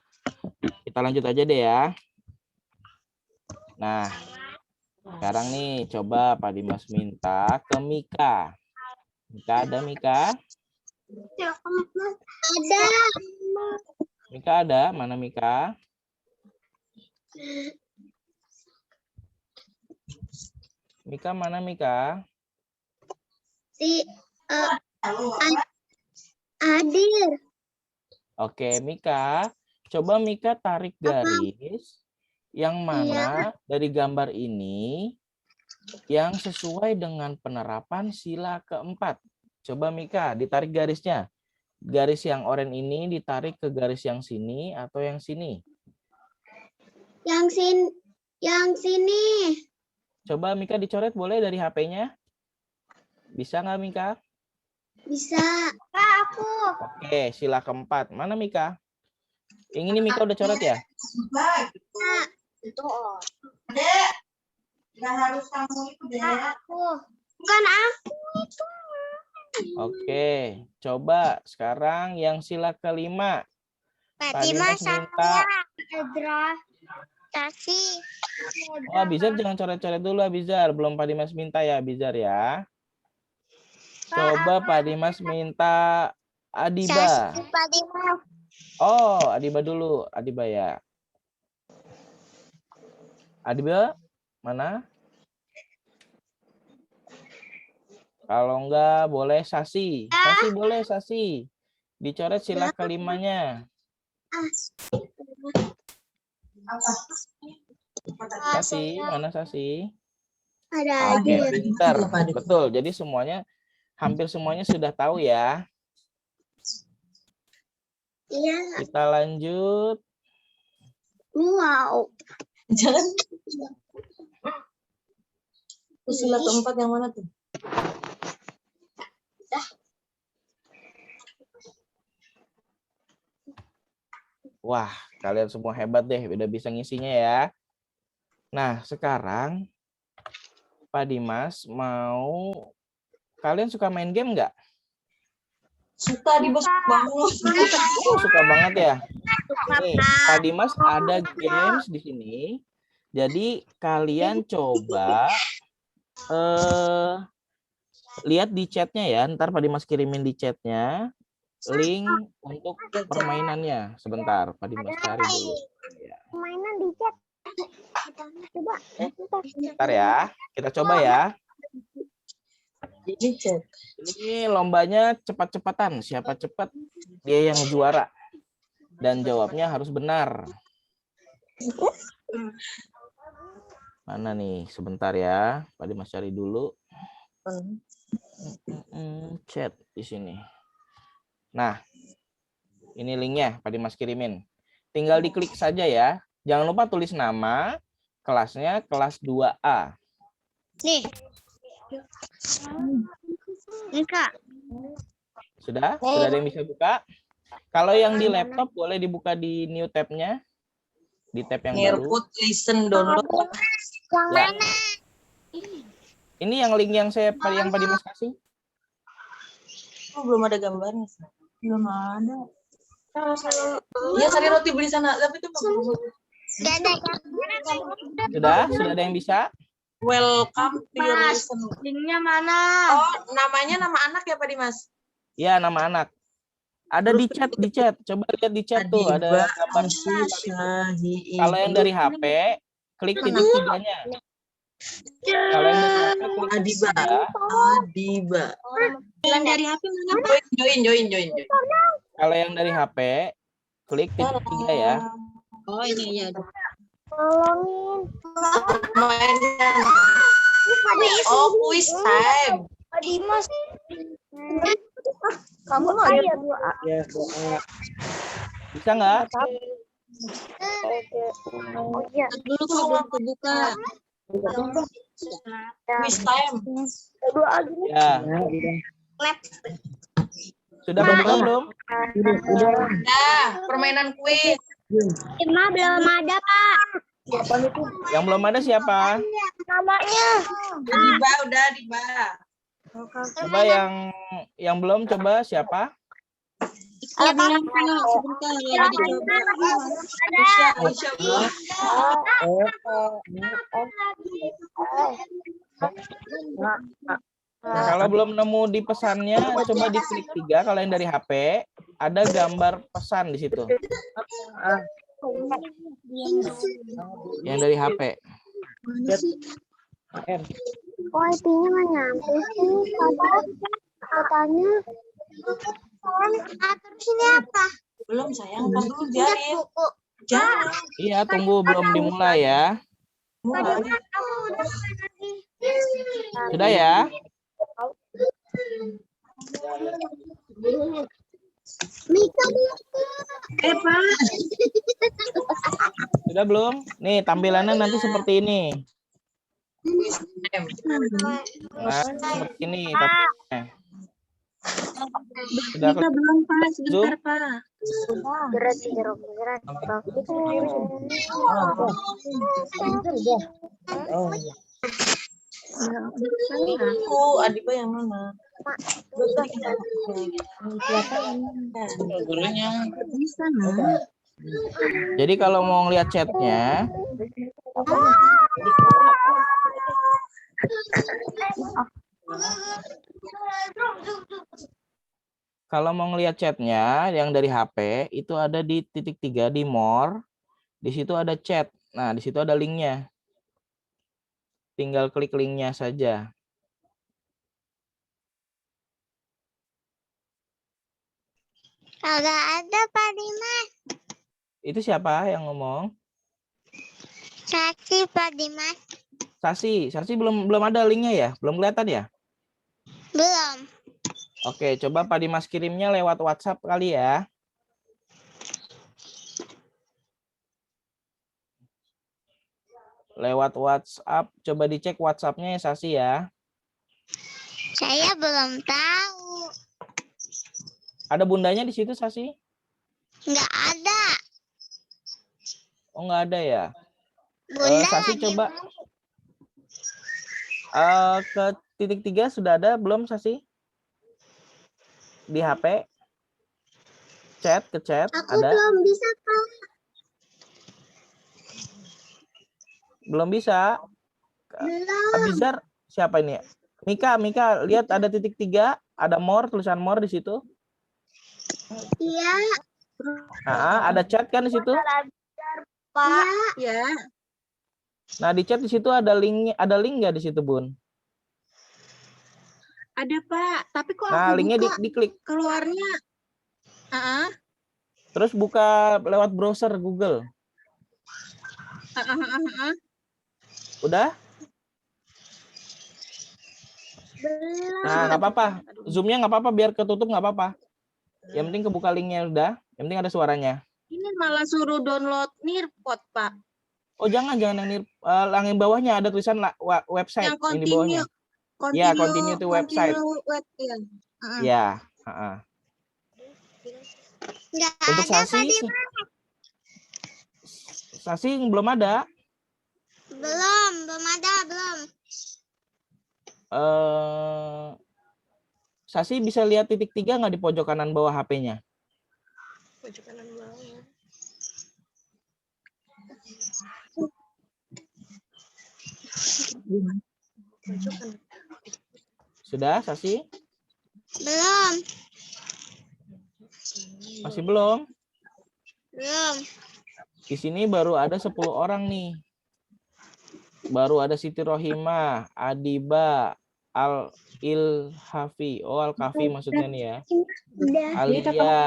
Kita lanjut aja deh ya. Nah, sekarang nih coba Pak Dimas minta ke Mika. Mika ada Mika? Ada. Mika ada? Mana Mika? Mika mana Mika? Hadir. Oke, Mika. Coba Mika tarik garis Yang mana dari gambar ini yang sesuai dengan penerapan sila keempat. Coba Mika, ditarik garisnya. Garis yang oranye ini ditarik ke garis yang sini atau yang sini? Yang sini. Coba Mika dicoret boleh dari HP-nya? Bisa nggak Mika? Bisa. Kak, aku. Oke, sila keempat. Mana Mika? Yang ini Mika udah coret ya? Itu. Dek. Nggak harus kamu itu, Dek. Aku. Bukan aku itu. Oke, coba sekarang yang sila kelima. Pak Dimas minta. Oh, Abizar jangan coret-coret dulu, Abizar. Belum Pak Dimas minta ya, Abizar ya. Coba Pak Dimas minta Adiba. Pak Dimas. Oh, Adiba dulu. Adiba ya. Adiba, mana? Kalau enggak, boleh Sasi. Sasi boleh, Sasi. Dicoret sila kelimanya. Sasi, mana Sasi? Ada Oke, pintar. Betul. Jadi semuanya, hampir semuanya sudah tahu ya. Iya. Kita lanjut. Wow. Jangan. Sila keempat yang mana tuh? Wah, kalian semua hebat deh. Udah bisa ngisinya ya. Nah, sekarang Pak Dimas mau... Kalian suka main game nggak? Suka di bos banget. Oh, suka banget ya. Nih, Pak Dimas ada games di sini. Jadi kalian coba lihat di chatnya ya. Ntar Pak Dimas kirimin di chatnya link untuk permainannya. Sebentar, Pak Dimas cari dulu. Ya. Mainan di chat. Coba. Bentar ya, kita coba ya. Ini chat. Ini lombanya cepat-cepatan. Siapa cepat, dia yang juara. Dan jawabnya harus benar. Mana nih? Sebentar ya. Pak Dimas cari dulu. Chat di sini. Nah, ini linknya Pak Dimas kirimin. Tinggal diklik saja ya. Jangan lupa tulis nama, kelasnya kelas 2A. Nih. Ini Kak. Sudah? Sudah ada yang bisa buka? Kalau yang di laptop boleh dibuka di new tab-nya. Di tab yang baru. Nearput listen download. Yang Ya. mana? Ini yang link yang yang Pak Dimas kasih. Oh, belum ada gambarnya. Belum ada. Iya, cari roti beli sana. Tapi itu Sudah ada yang bisa? welcome to your listen. Linknya mana? Oh, namanya nama anak ya Pak Dimas? Ya, nama anak. Ada di chat. Coba lihat di chat tuh, ada gambar. Kalau yang dari HP, klik titik tiganya. Kalau yang dari HP, klik titik tiga. Adiba. Yang dari HP mana? Join. Kalau yang dari HP, klik titik tiga ya. Oh, ini ya. Tolongin. Mainnya. Oh, quiz time. Pak Dimas. Kamu ada 2A. Ya, bisa nggak? Oh iya. Dulu kok belum kebuka. Quiz time. 2A gini. Ya. Sudah kebuka belum? Nah, permainan quiz. Cuma belum ada, Pak. Yang belum ada siapa? Namanya. Adiba. Coba yang belum coba siapa? Ya, belum Kak. Sebentar lagi dicoba. Aisyah belum. Kalau belum nemu di pesannya, coba diklik 3. Kalau yang dari HP, ada gambar pesan di situ. Yang dari HP. Oh, IP-nya nggak nyampe sih. Katanya. Terus ini apa? Belum sayang, kan dulu biarin. Buku. Jangan. Iya, tunggu belum dimulai ya. Mulai. Sudah ya? Pak. Sudah belum? Nih, tampilannya nanti seperti ini. Nah, seperti ini tampilannya. Sudah Kita belum, Pak. Sebentar, Zoom? Pak. Gerak. Adiba yang mana? Gurunya. Bisa, Nak. Jadi kalau mau ngeliat chatnya, kalau mau ngeliat chatnya yang dari HP itu ada di titik 3 di more. Di situ ada chat. Nah, di situ ada linknya. Tinggal klik linknya saja. Kagak ada Pak Dimas. Itu siapa yang ngomong? Sasi Pak Dimas. Sasi belum ada linknya ya? Belum kelihatan ya? Belum. Oke, coba Pak Dimas kirimnya lewat WhatsApp kali ya. Lewat WhatsApp, coba dicek WhatsApp-nya ya Sasi ya. Saya belum tahu. Ada bundanya di situ Sasi? Nggak ada. Oh, nggak ada ya? Bunda Sasi lagi coba ke titik 3 sudah ada belum Sasi? Di HP? Chat, ke chat Aku ada? belum bisa, Pak. Belum bisa. Belum. Abizar siapa ini? Mika, lihat ada titik 3, ada more, tulisan more di situ. Iya. Nah, ada chat kan di situ? Pak. Ya. Nah, di chat di situ ada link nggak di situ, Bun? Ada, Pak. Tapi kok Nah, aku linknya buka diklik. keluarnya. Terus buka lewat browser Google. Udah? Belum. Nah, nggak apa-apa. Zoom-nya nggak apa-apa, biar ketutup nggak apa-apa. Yang penting kebuka linknya udah. Yang penting ada suaranya. Ini malah suruh download Nearpod, Pak. Oh, jangan yang yang bawahnya ada tulisan website. Yang Yang di bawahnya. Ya, continue to website. Ya. Nggak Untuk ada, Pak Sasi, Dimas. Sasi belum ada. Belum ada, belum. Sasi bisa lihat titik 3 nggak di pojok kanan bawah HP-nya? Pojok kanan bawah. Sudah, Sasi? Belum. Masih belum? Belum. Di sini baru ada 10 orang nih. Baru ada Siti Rohimah, Adiba, Al-Ilhafi. Oh, Al-Kafi maksudnya nih ya. Udah. Alia, Cika,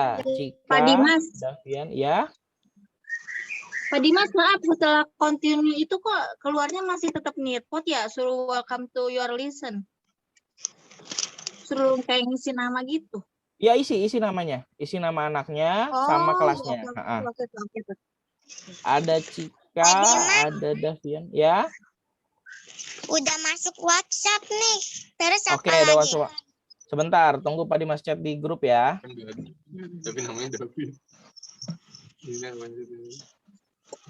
Pak Dimas. Davian, ya. Pak Dimas, maaf, setelah continue itu kok keluarnya masih tetap Nearpod ya? Suruh welcome to your listen. Suruh kayak ngisi nama gitu. Ya, isi namanya. Isi nama anaknya sama kelasnya. Oke. Ada Cika, ada Davian. Ya. Udah masuk WhatsApp nih. Terus apa Oke, ada lagi? WhatsApp. Sebentar, tunggu Pak Dimas chat di grup ya. Tapi namanya Davi.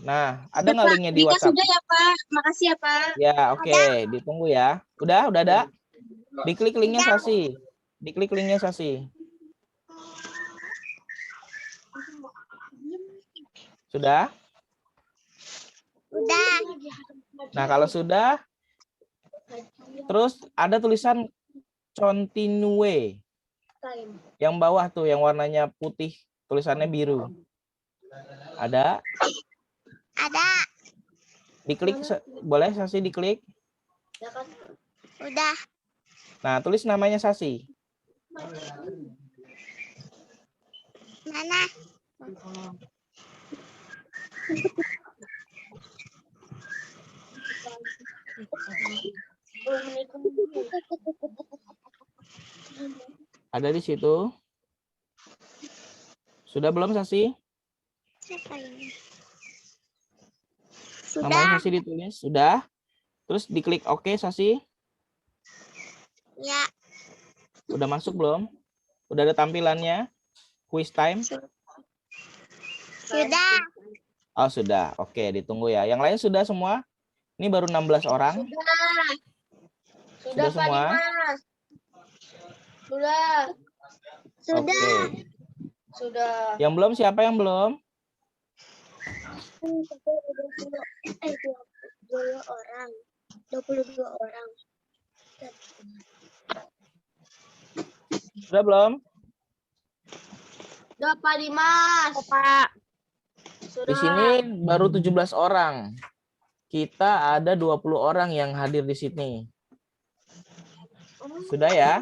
Nah, ada nggak linknya di Dika WhatsApp? sudah ya, Pak. Makasih ya, Pak. Ya, oke. Ditunggu ya. Udah ada? Diklik linknya Sasi. Sudah? Udah. Nah, kalau sudah, terus ada tulisan continue. Yang bawah tuh, yang warnanya putih, tulisannya biru. Ada? Ada. Diklik, boleh Sasi diklik? Udah. Nah, tulis namanya Sasi. Mana? Ada di situ. Sudah belum, Sasi? Siapa ini? Namanya Sudah. Sasi ditulis. Sudah. Terus diklik oke, Sasi. Ya. Udah masuk belum? Udah ada tampilannya? Quiz time? Sudah. Oh, sudah. Oke, ditunggu ya. Yang lain sudah semua? Ini baru 16 orang. Sudah semua? Sudah. Oke. Sudah. Yang belum, siapa yang belum? 22 orang. 22 orang. Sudah belum? Sudah, Pak Dimas. Pak. Di sini baru 17 orang. Kita ada 20 orang yang hadir di sini. Sudah ya?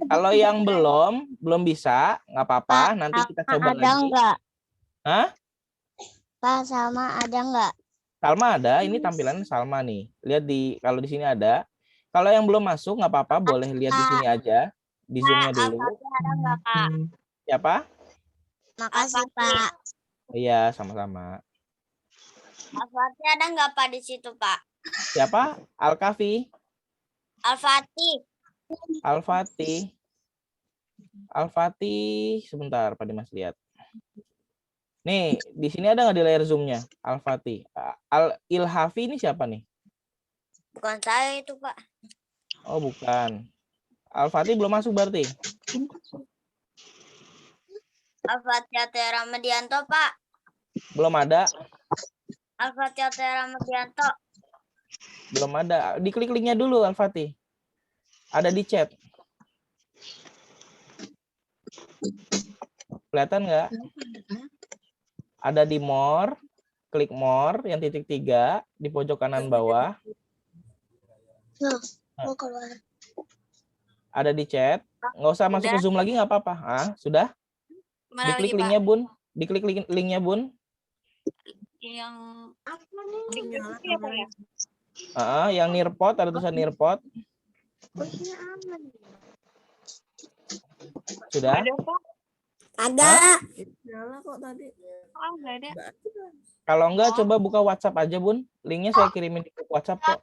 Kalau yang belum bisa, nggak apa-apa. Nanti kita coba ada lagi. enggak? Hah? Pak Salma ada enggak? Salma ada. Ini tampilan Salma nih. Lihat kalau di sini ada. Kalau yang belum masuk, nggak apa-apa. Boleh lihat di sini aja. Di zoom-nya dulu. Ada enggak, Kak? Siapa? Makasih, Pak. Iya, sama-sama. Al-Fatih ada enggak, Pak, di situ, Pak? Siapa? Al-Kafi. Al-Fatih. Al-Fatih. Al-Fatih. Sebentar, Pak Dimas lihat. Nih, di sini ada nggak di layar zoom-nya? Al-Fatih. Al-Ilhafi ini siapa nih? Bukan saya itu, Pak. Oh, bukan. Al-Fatih belum masuk berarti? Al-Fatih Ramadianto, Pak. Belum ada? Al-Fatih Ramadianto. Belum ada. Diklik linknya dulu, Al-Fatih. Ada di chat. Kelihatan nggak? Ada di more. Klik more, yang titik 3 di pojok kanan bawah. Mau keluar. Ada di chat. Nggak usah masuk ke Zoom lagi, nggak apa-apa. Ah, sudah? Mana Diklik lagi, Pak? linknya, Bun. Diklik linknya, Bun. Yang Yang nearpod, ada tulisan nearpod. Sudah? ada. Kalau enggak, coba buka WhatsApp aja, Bun. Linknya saya kirimin di grup WhatsApp kok.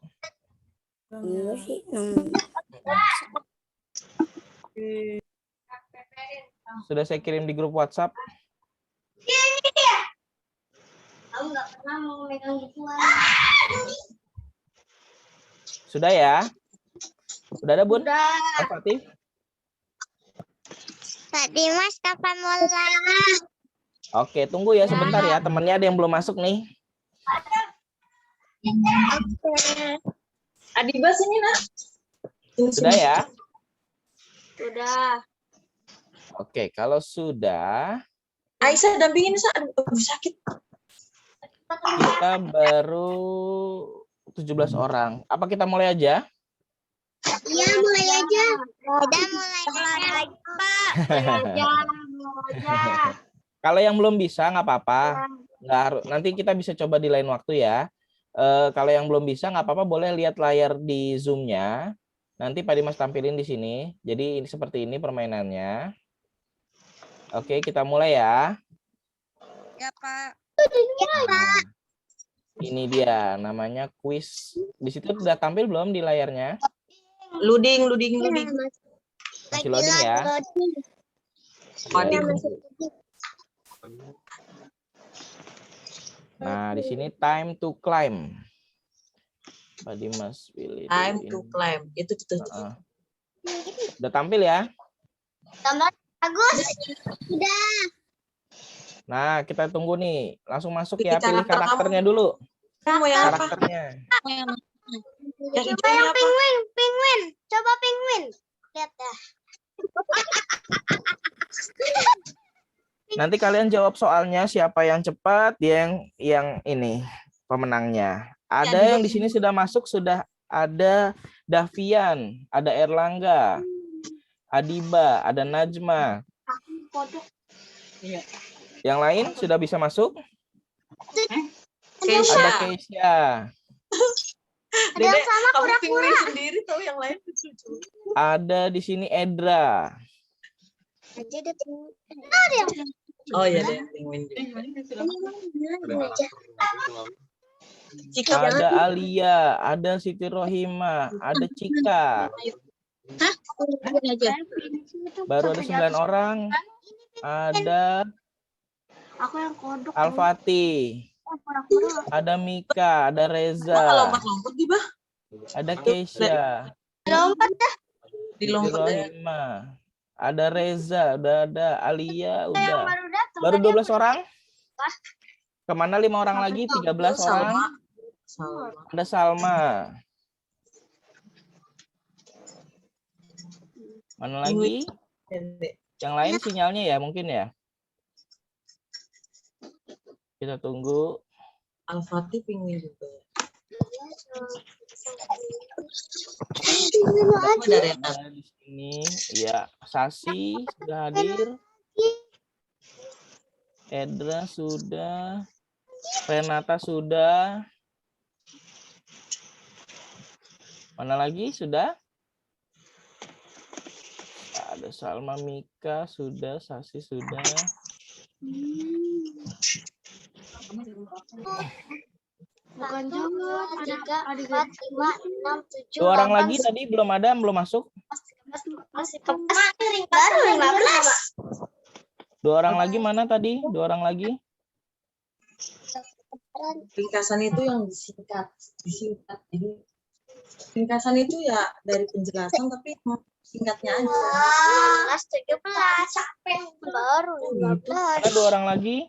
Sudah saya kirim di grup WhatsApp. Aku nggak pernah mau megang gituan. Sudah ya? Sudah ada, Bun? Udah. Al-Fatih? Pak Dimas kapan mulai? Oke, tunggu ya sebentar ya. Temennya ada yang belum masuk nih. Adiba sini, Nak. Sudah ya? Sudah. Oke, kalau sudah, Aisyah dampingin, Sa. Aduh, sakit. kita baru 17 orang. Apa kita mulai aja? Iya, mulai aja. Udah mulai lagi, Pak. Mulai aja. Kalau yang belum bisa, nggak apa-apa. Nggak harus. Nanti kita bisa coba di lain waktu ya. Kalau yang belum bisa, nggak apa-apa. Boleh lihat layar di Zoom-nya. Nanti Pak Dimas tampilin di sini. Jadi ini seperti ini permainannya. Oke, kita mulai ya. Ya, Pak. Nah, ini dia, namanya quiz. Di situ udah tampil belum di layarnya? Loading. Masih loading ya. Nah, di sini time to climb. Pak Dimas pilih. Time to climb. Itu. Udah tampil ya? Tambah bagus. Udah. Nah, kita tunggu nih. Langsung masuk ya. Pilih Pilih karakter karakternya dulu. Kamu yang apa? Karakternya. Yang Coba hijaunya yang apa? penguin. Coba penguin. Lihat dah. Nanti kalian jawab soalnya siapa yang cepat, dia yang ini pemenangnya. Ada yang di sini sudah masuk, sudah ada Davian, ada Erlangga, Adiba, ada Najma. Iya. Yang lain sudah bisa masuk? Keisha. Ada Keisha. Ada yang sama Kamu pura-pura. penguin sendiri tahu yang lain lucu. Ada di sini Edra. Aja deh. Ada yang Oh iya deh, penguin juga. Cika Ada Alia, ada Siti Rohima, ada Cika. Baru ada 9 orang. Ada Aku yang kodok. Alfati. Ada Mika, ada Reza. lompat-lompat di bah. Ada Keisha. Lompat dah. Di Siti lompat deh. Rohima. Ada Reza, udah ada. Alia, Yang udah. baru datang. Baru tadi 12 orang? Kemana 5 orang lagi? 13 orang. Salma. Ada Salma. Mana lagi? Yang lain sinyalnya ya mungkin ya. Kita tunggu. Al-Fatih penguin juga. Dari Ada di sini ya, Sasi sudah hadir. Edra sudah. Renata sudah. Mana lagi sudah? Ada Salma, Mika sudah, Sasi sudah. Bukan juga. 3, 4, 5, 6, 7. 2 orang lagi tadi belum ada, belum masuk. Masih baru 15. 2 orang lagi mana tadi? 2 orang lagi. Ringkasan itu yang disingkat. Jadi ringkasan itu ya dari penjelasan tapi singkatnya aja. 17. Baru 15. Ada 2 orang lagi.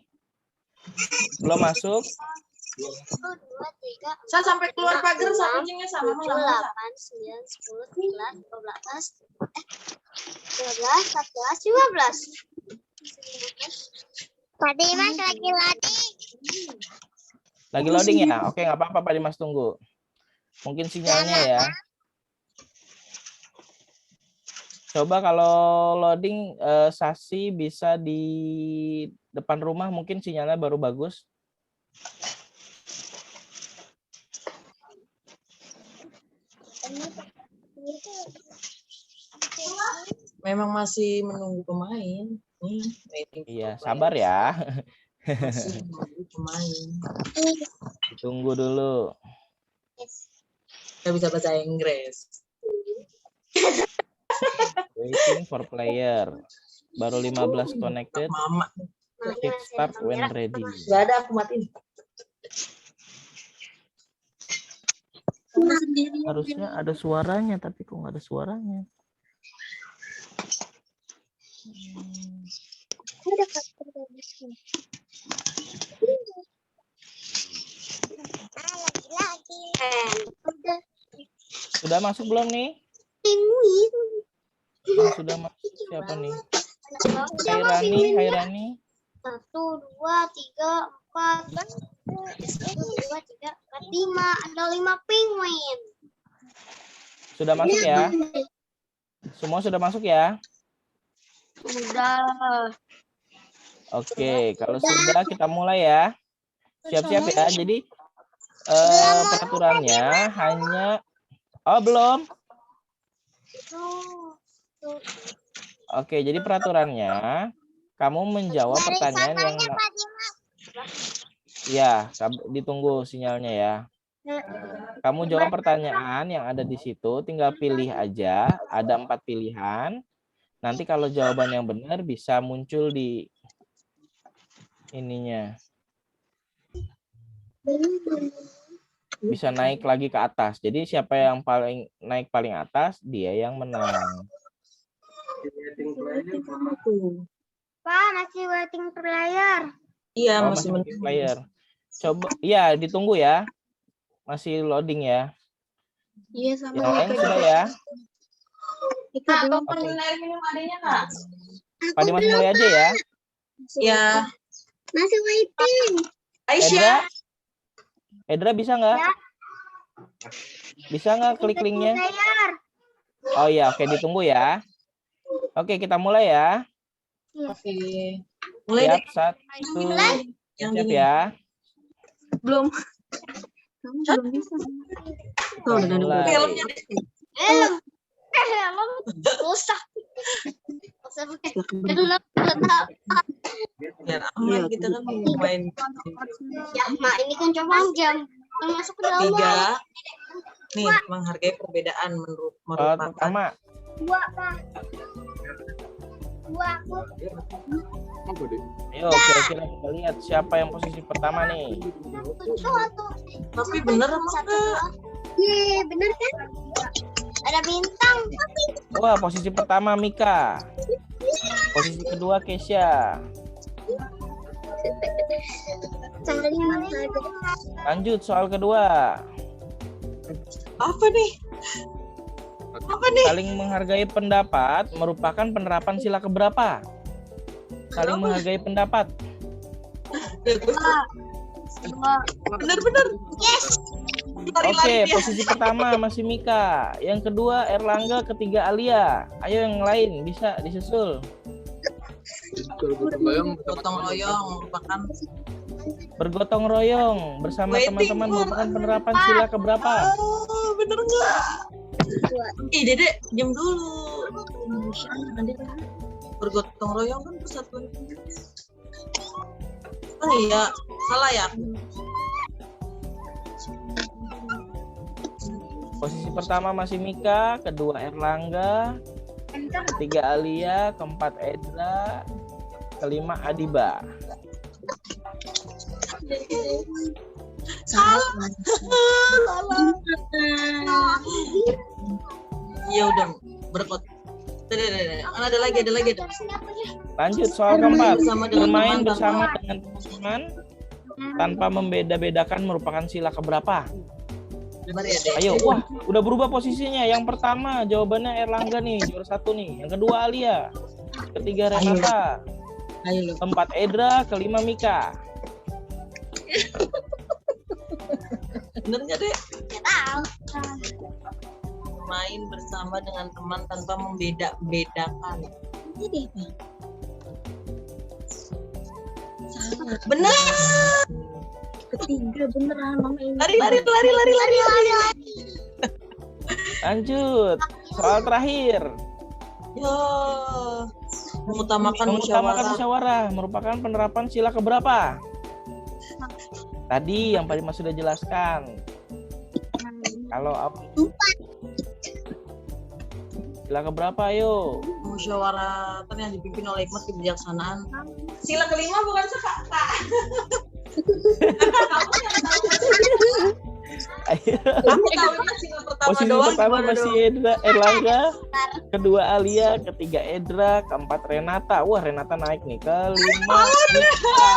Belum masuk. 1, 2, 3. Saya sampai keluar pagar sama kucingnya sama 7, 8, 9, 10, 11, 12, 13, 14, 15. Pak Dimas lagi loading. Lagi loading ya? Oke, nggak apa-apa Pak Dimas, tunggu. Mungkin sinyalnya ya. Coba kalau loading Sasi bisa di depan rumah, mungkin sinyalnya baru bagus. Memang masih menunggu pemain. Iya, sabar ya. Masih menunggu pemain. Tunggu dulu. Saya bisa bahasa Inggris. Waiting for player. Baru 15 connected. Mama. Click start when ready. Gak ada, aku matiin. Harusnya ada suaranya, tapi kok nggak ada suaranya. Sudah masuk belum nih? Oh, sudah masuk. Siapa nih? Hairani. 1, 2, 3, 4, 1, 2, 3, 4, 5. Ada 5 penguin. Sudah masuk ya? Semua sudah masuk ya? Sudah. Oke, kalau sudah kita mulai ya. Siap-siap ya. Jadi peraturannya hanya belum. Oke, jadi peraturannya kamu menjawab pertanyaan yang ya, ditunggu sinyalnya ya. Kamu jawab pertanyaan yang ada di situ, tinggal pilih aja. Ada 4 pilihan. Nanti kalau jawaban yang benar bisa muncul di ininya. Bisa naik lagi ke atas. Jadi siapa yang naik paling atas, dia yang menang. Pak, masih waiting player. Iya, Oh, masih waiting player. Coba, iya ditunggu ya. Masih loading ya. Iya, sama Yang lain sudah ya. Kak, kapan air minum adanya, Kak? Pak Dimas mulai aja ya. Ya. Masih waiting. Aisyah. Edra bisa nggak? Ya. Bisa nggak klik linknya? Player. Oh iya, oke ditunggu ya. Oke, kita mulai ya. Oke. Mulai Siap, deh. satu. Yang Siap ini. ya. Belum. Kamu belum bisa. Tuh, udah ada. Mulai. Filmnya deh. Helm usah pakai gelap Biar aman kita kan main. ya mak ini kan coba jam masuk ke dalam 3. Nih, menghargai perbedaan Soal merupakan pertama. dua pak dua aku Apa deh? Ayo kira-kira kita lihat siapa yang posisi pertama nih. satu tapi bener apa enggak? iya bener kan ada bintang Wah, posisi pertama Mika. Posisi kedua Kesya. saling Lanjut soal kedua. Apa nih? Apa nih? Saling menghargai pendapat merupakan penerapan sila keberapa? Saling menghargai pendapat. Bener-bener. yes Oke, posisi pertama masih Mika. Yang kedua Erlangga, ketiga Alia. Ayo yang lain bisa disusul. Gotong royong merupakan Bergotong royong bersama Waiting teman-teman for- merupakan penerapan sila keberapa? bener enggak? Ih, Dede, diam dulu. Bergotong royong kan persatuan. Oh iya, salah ya? Posisi pertama masih Mika, kedua Erlangga, ketiga Alia, keempat Edra, kelima Adiba. Salah. Ya udah, berkot. Ada lagi. Lanjut soal keempat. Bersama dengan Bermain teman bersama tanpa- dengan teman tanpa membeda-bedakan merupakan sila keberapa? Bener ya, Dek? Ayo, wah, udah berubah posisinya. Yang pertama jawabannya Erlangga nih, juara satu nih. Yang kedua Alia, ketiga Renata, Ayo lu. keempat Edra, kelima Mika. Bener nggak, Dek? tahu Main bersama dengan teman tanpa membeda-bedakan. Ini apa? Salah. Bener. Ketiga beneran Mama ini. Lari. Lanjut, soal terakhir. Ya. Mengutamakan Mengutamakan musyawarah. musyawarah merupakan penerapan sila keberapa? Tadi yang Pak Dimas sudah jelaskan. Kalau sila keberapa, ayo? Musyawarah kan yang dipimpin oleh hikmat kebijaksanaan. Sila kelima bukan sekata. Ayo. Aku tahu kan sila pertama Posisi doang. pertama gimana masih dong? Erlangga, kedua Alia, ketiga Edra, keempat Renata. Wah, Renata naik nih. Kelima Mika.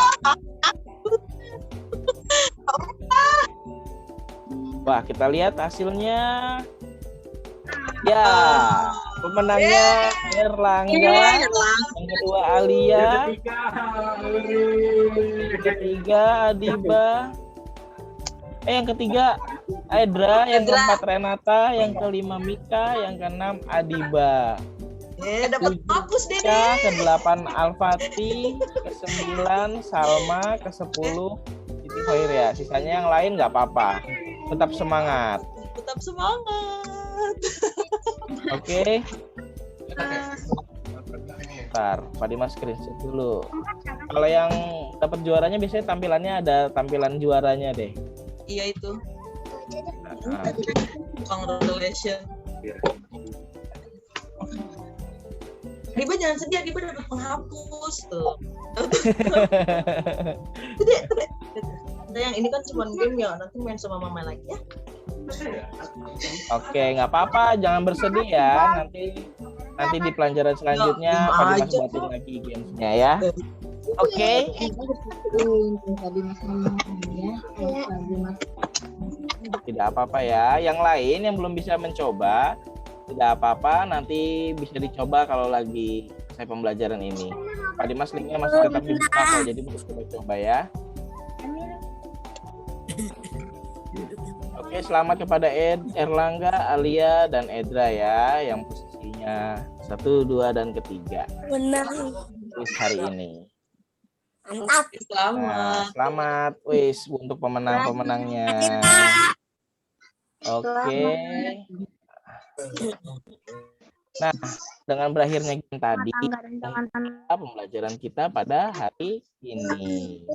Wah, kita lihat hasilnya. Ya, pemenangnya Erlangga, yang kedua Alia, yang ketiga Adiba, yang ketiga Edra, yang keempat Renata, yang kelima Mika, yang keenam Adiba. Dapat hapus deh. Ke-8 Alfati, ke-9 Salma, ke-10 Siti Hoiria. Sisanya yang lain nggak apa-apa. Tetap semangat. Tetap semangat. Oke. Bentar, Pak Dimas screenshot dulu. Kalau yang dapat juaranya biasanya tampilannya ada tampilan juaranya deh. Iya itu. Nah, Congratulations. Diba jangan sedih, Diba dapat penghapus tuh. Nah, yang ini kan cuma game ya, nanti main sama mama lagi ya. Oke, nggak apa-apa, jangan bersedih ya. Nanti di pelajaran selanjutnya Pak Dimas buatin lagi gamesnya ya. Oke. Tidak apa-apa ya. Yang lain yang belum bisa mencoba, tidak apa-apa. Nanti bisa dicoba kalau lagi saya pembelajaran ini. Pak Dimas linknya masih tetap dibuka kok, jadi bisa coba-coba ya. Oke, selamat kepada Erlangga, Alia, dan Edra ya, yang posisinya 1, 2, dan ketiga. benar Kuis hari ini. Mantap. Nah, Selamat. selamat wis untuk pemenang-pemenangnya. Oke. Nah, dengan berakhirnya game tadi, pembelajaran kita pada hari ini.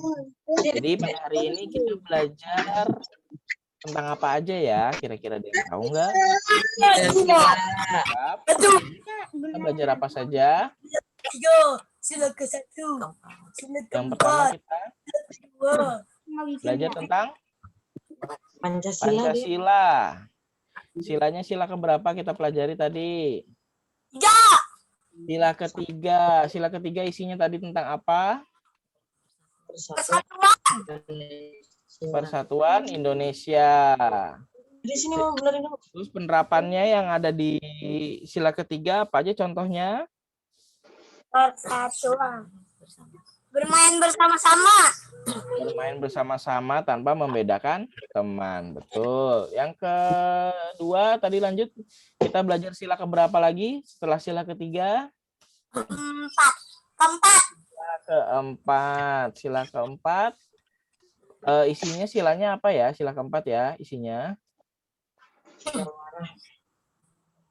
Jadi pada hari ini kita belajar tentang apa aja ya? Kira-kira ada yang tahu nggak? Kita belajar apa saja? Sila ke-1. Sila Yang pertama kita belajar tentang Pancasila. Pancasila. Silanya sila keberapa kita pelajari tadi? 3. Sila ketiga. Sila ketiga isinya tadi tentang apa? Persatuan Indonesia. Di sini mau benerin dulu. Terus penerapannya yang ada di sila ketiga apa aja contohnya? Persatuan. Bermain bersama-sama. Bermain bersama-sama tanpa membedakan teman. Betul. Yang kedua tadi lanjut. Kita belajar sila keberapa lagi setelah sila ketiga? 4. Keempat. Sila keempat. Isinya silanya apa ya? Sila keempat ya isinya.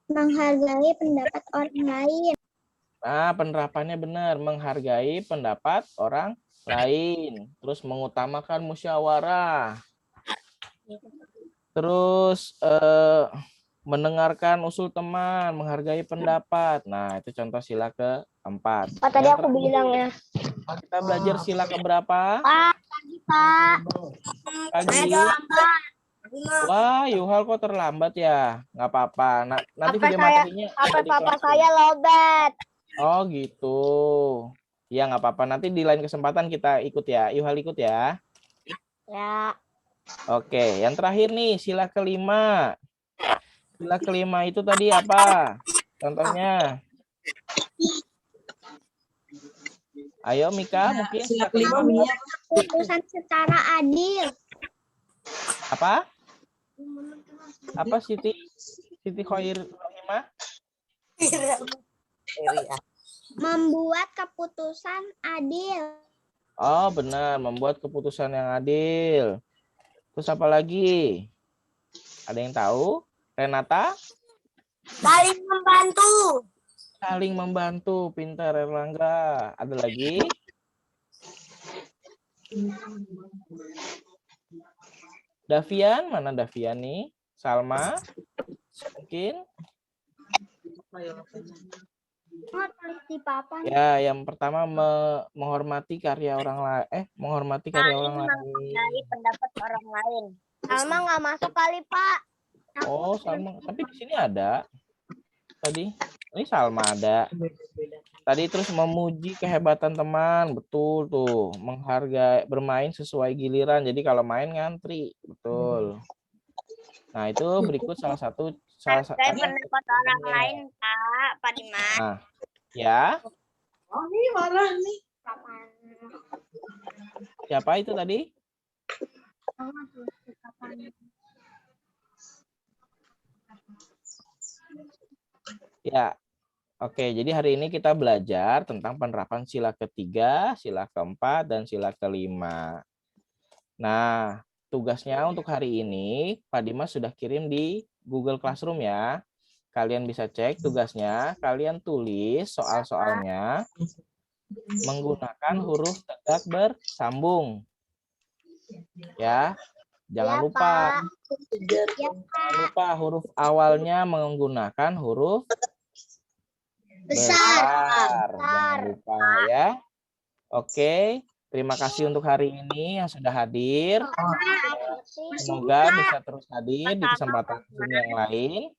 Menghargai pendapat orang lain. Nah, penerapannya benar, menghargai pendapat orang lain, terus mengutamakan musyawarah, terus mendengarkan usul teman, menghargai pendapat. Nah, itu contoh sila keempat. Pak, tadi aku bilang ya. Kita belajar sila keberapa? Pak, pagi, Pak. Pagi. Wah, Yuhal kok terlambat ya? Nggak apa-apa. Nanti video materinya ada di kelas. Saya lobet. Oh gitu. Ya nggak apa-apa. Nanti di lain kesempatan kita ikut ya. Yuhal ikut ya. Ya. Oke. Yang terakhir nih sila kelima. Sila kelima itu tadi apa? Contohnya. Ayo Mika mungkin. Sila kelima bunyinya Keputusan secara adil. Apa? Apa Siti? Siti Khoirima? Membuat keputusan adil. Oh benar, membuat keputusan yang adil. Terus apa lagi? Ada yang tahu? Renata? Saling membantu. Saling membantu, pintar Erlangga. Ada lagi? Davian, mana Davian nih? Salma? Mungkin? Di papan. Ya, yang pertama menghormati karya orang lain. Menghormati karya orang lain. Menghargai pendapat orang lain. Salma nggak masuk kali, Pak. Oh, Salma. Tapi di sini ada. Tadi. Ini Salma ada. Tadi terus memuji kehebatan teman. Betul tuh. Menghargai, bermain sesuai giliran. Jadi kalau main ngantri. Betul. Nah, itu berikut salah satu. Menghargai pendapat orang lain, Pak Dimas. Nah, ya. Oh, ini marah nih. Siapa itu tadi? Ya. Oke, jadi hari ini kita belajar tentang penerapan sila ketiga, sila keempat, dan sila kelima. Nah, tugasnya untuk hari ini, Pak Dimas sudah kirim di Google Classroom ya. Kalian bisa cek tugasnya, kalian tulis soal-soalnya menggunakan huruf tegak bersambung. Ya, jangan lupa. Jangan lupa huruf awalnya menggunakan huruf besar. Jangan lupa ya. Oke, terima kasih untuk hari ini yang sudah hadir. Semoga bisa terus hadir di kesempatan yang lain.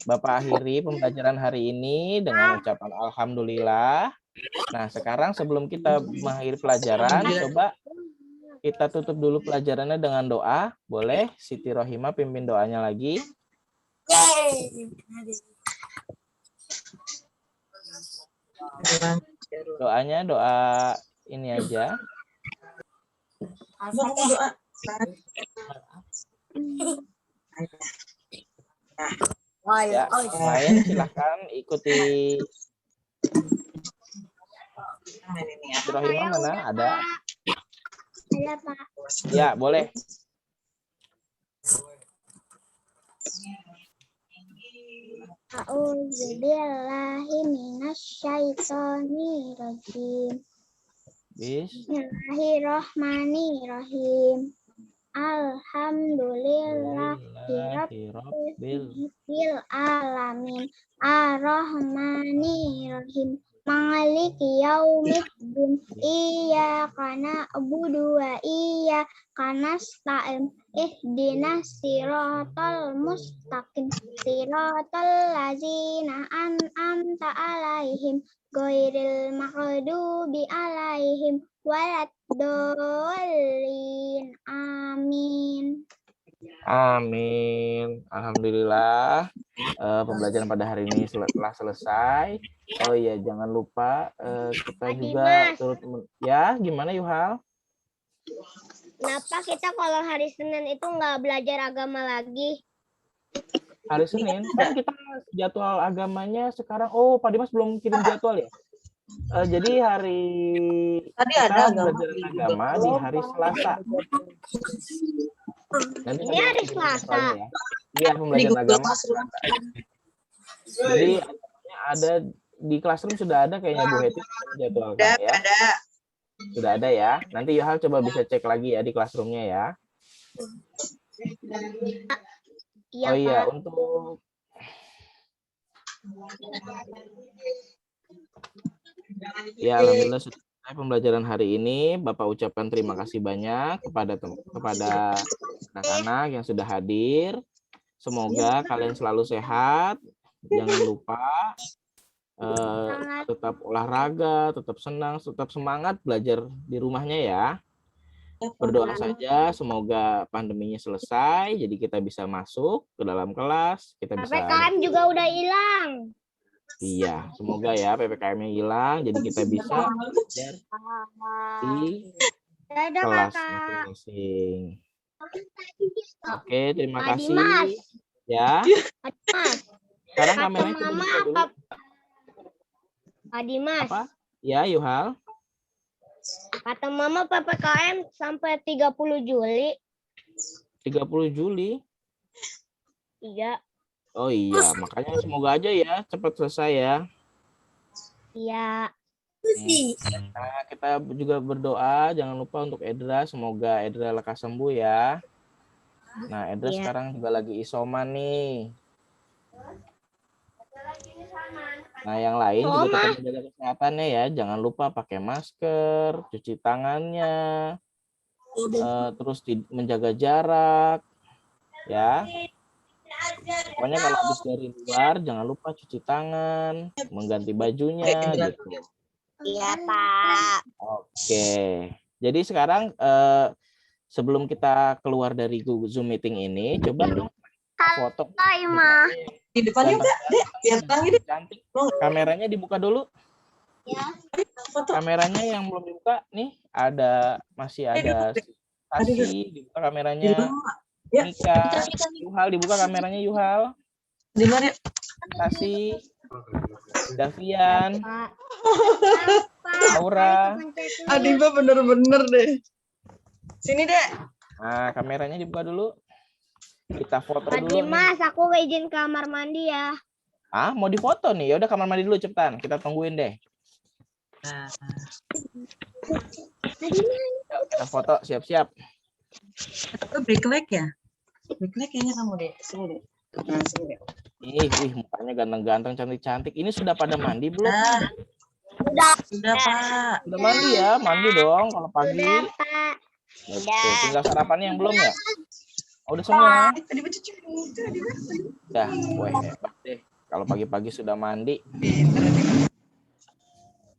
Bapak akhiri pembelajaran hari ini dengan ucapan alhamdulillah. Nah, sekarang sebelum kita mengakhiri pelajaran, coba kita tutup dulu pelajarannya dengan doa. Boleh? Siti Rohima pimpin doanya lagi. Doanya doa ini aja. Ya, lain silahkan ikuti Rohimah mana? Ada? Ada, Pak. Ya, boleh. A'udzubillahi minasyaitonirrajim. Bismillahirrahmanirrahim. Alhamdulillahirabbil alamin. Ar-Rahmanirrahim. Maliki yaumiddin. Iyyaka na'budu wa iyyaka nasta'in. Ihdinas siratal mustaqim. Siratal ladzina an'amta 'alaihim ghairil maghdubi 'alaihim waladdallin. Amin. Amin. Alhamdulillah. Pembelajaran pada hari ini telah selesai. Oh iya, jangan lupa kita juga turut ya. Gimana Yuhal? Kenapa kita kalau hari Senin itu nggak belajar agama lagi? Hari Senin kan kita jadwal agamanya sekarang. Oh, Pak Dimas belum kirim jadwal ya? Jadi hari Tadi kita ada belajar agama di hari Selasa. Nanti Ini hari Selasa. ya. Iya, pembelajaran agama. Jadi ada di Classroom sudah ada kayaknya Bu Heti jadwalnya ya. Sudah ada ya. Nanti Yohal coba bisa cek lagi ya di Classroom-nya ya. Oh iya, untuk ya alhamdulillah selesai pembelajaran hari ini. Bapak ucapkan terima kasih banyak kepada anak-anak yang sudah hadir. Semoga kalian selalu sehat. Jangan lupa tetap olahraga, tetap senang, tetap semangat belajar di rumahnya ya. Berdoa saja semoga pandeminya selesai, jadi kita bisa masuk ke dalam kelas, kita bisa. PPKM juga udah hilang. Iya, semoga ya PPKM-nya hilang, jadi kita bisa belajar di kelas masing-masing. Oke, terima kasih. Ya. Sekarang kameranya coba dibuka dulu. Pak Dimas. Apa? Ya, Yuhal. Kata Mama PPKM sampai 30 Juli. 30 Juli? Iya. Oh iya, makanya semoga aja ya cepat selesai ya. Iya. Nah, kita juga berdoa jangan lupa untuk Edra, semoga Edra lekas sembuh ya. Nah, Edra sekarang juga lagi isoman nih. Nah, yang lain juga tetap menjaga kesehatannya ya. Jangan lupa pakai masker, cuci tangannya, terus menjaga jarak, ya. Pokoknya kalau habis dari luar, jangan lupa cuci tangan, mengganti bajunya, gitu. Iya, Pak. Oke. Jadi sekarang sebelum kita keluar dari Zoom meeting ini, coba dong foto. Di depannya enggak, Dek. Lihat lagi, Dek. Cantik. Kameranya dibuka dulu. Ya. Kameranya yang belum dibuka nih, masih ada Tasi, dibuka kameranya. Nika, Yuhal dibuka kameranya Yuhal. Dengar ya. Tasi, Davian, Aura. Adiba bener-bener deh. Sini, Dek. Nah, kameranya dibuka dulu. Kita foto Pak dulu. Dimas, aku izin kamar mandi ya. Ah, mau difoto nih. Ya udah kamar mandi dulu cepetan. Kita tungguin deh. Kita foto, siap-siap. Itu break leg ya? Break leg kayaknya kamu deh. Sini deh. Nah, sini deh. Wih, mukanya ganteng-ganteng, cantik-cantik. Ini sudah pada mandi belum? Sudah, Pak. Sudah mandi ya? Mandi dong kalau pagi. Pak. Betul. Tinggal sarapannya yang belum ya? Oh, udah semua. Dah, wah hebat deh. Kalau pagi-pagi sudah mandi.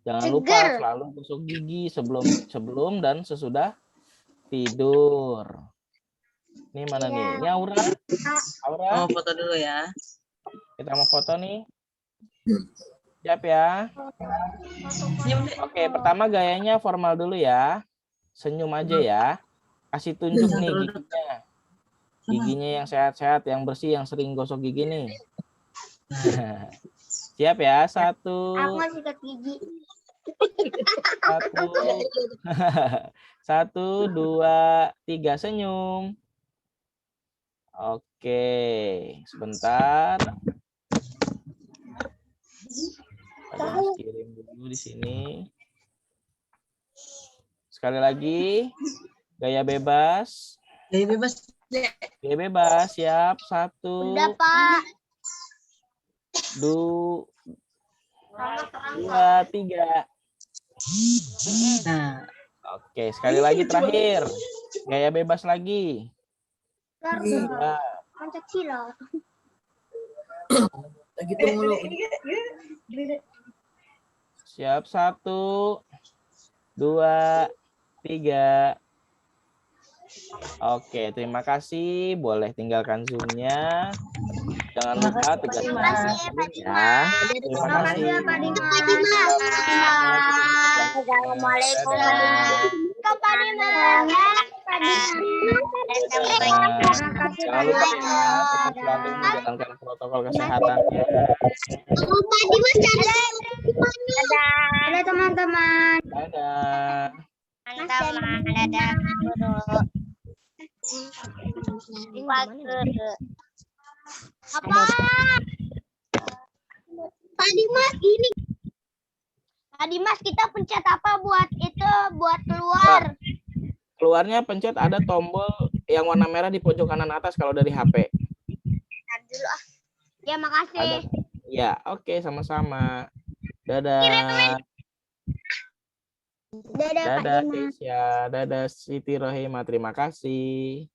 Jangan lupa selalu gosok gigi sebelum dan sesudah tidur. Ini mana nih? Ini Aura. Aura. Oh, foto dulu ya. Kita mau foto nih. Siap ya. Oke, pertama gayanya formal dulu ya. Senyum aja ya. Kasih tunjuk nih giginya. Giginya yang sehat-sehat, yang bersih, yang sering gosok gigi nih. Siap ya, 1, Aku masih sikat gigi. Satu, 2, 3, senyum. Oke, sebentar. Ada kirim dulu di sini. Sekali lagi, gaya bebas. Gaya bebas. Gaya bebas, siap. 1, Udah, Pak. 2, 3. Nah, Oke, sekali lagi terakhir. Gaya bebas lagi. Karena Pancasila. gitu mulu. Siap, 1, 2, 3. Oke, terima kasih. Boleh tinggalkan Zoom-nya. Jangan lupa tegaskan ya. Terima kasih. Assalamualaikum. Jangan lupa ya, tetap selalu menjalankan protokol kesehatannya. Ada teman-teman. Dadah. Dadah, guru. Apa? Pak Dimas ini. Pak Dimas, kita pencet apa buat itu, buat keluar? Keluarnya pencet ada tombol yang warna merah di pojok kanan atas kalau dari HP. Bentar dulu ah. Ya, makasih. Ada. Ya, oke, sama-sama. Dadah. Dadah, Pak Dadah, Dimas. Keisha. Dadah, Siti Rohima. Terima kasih.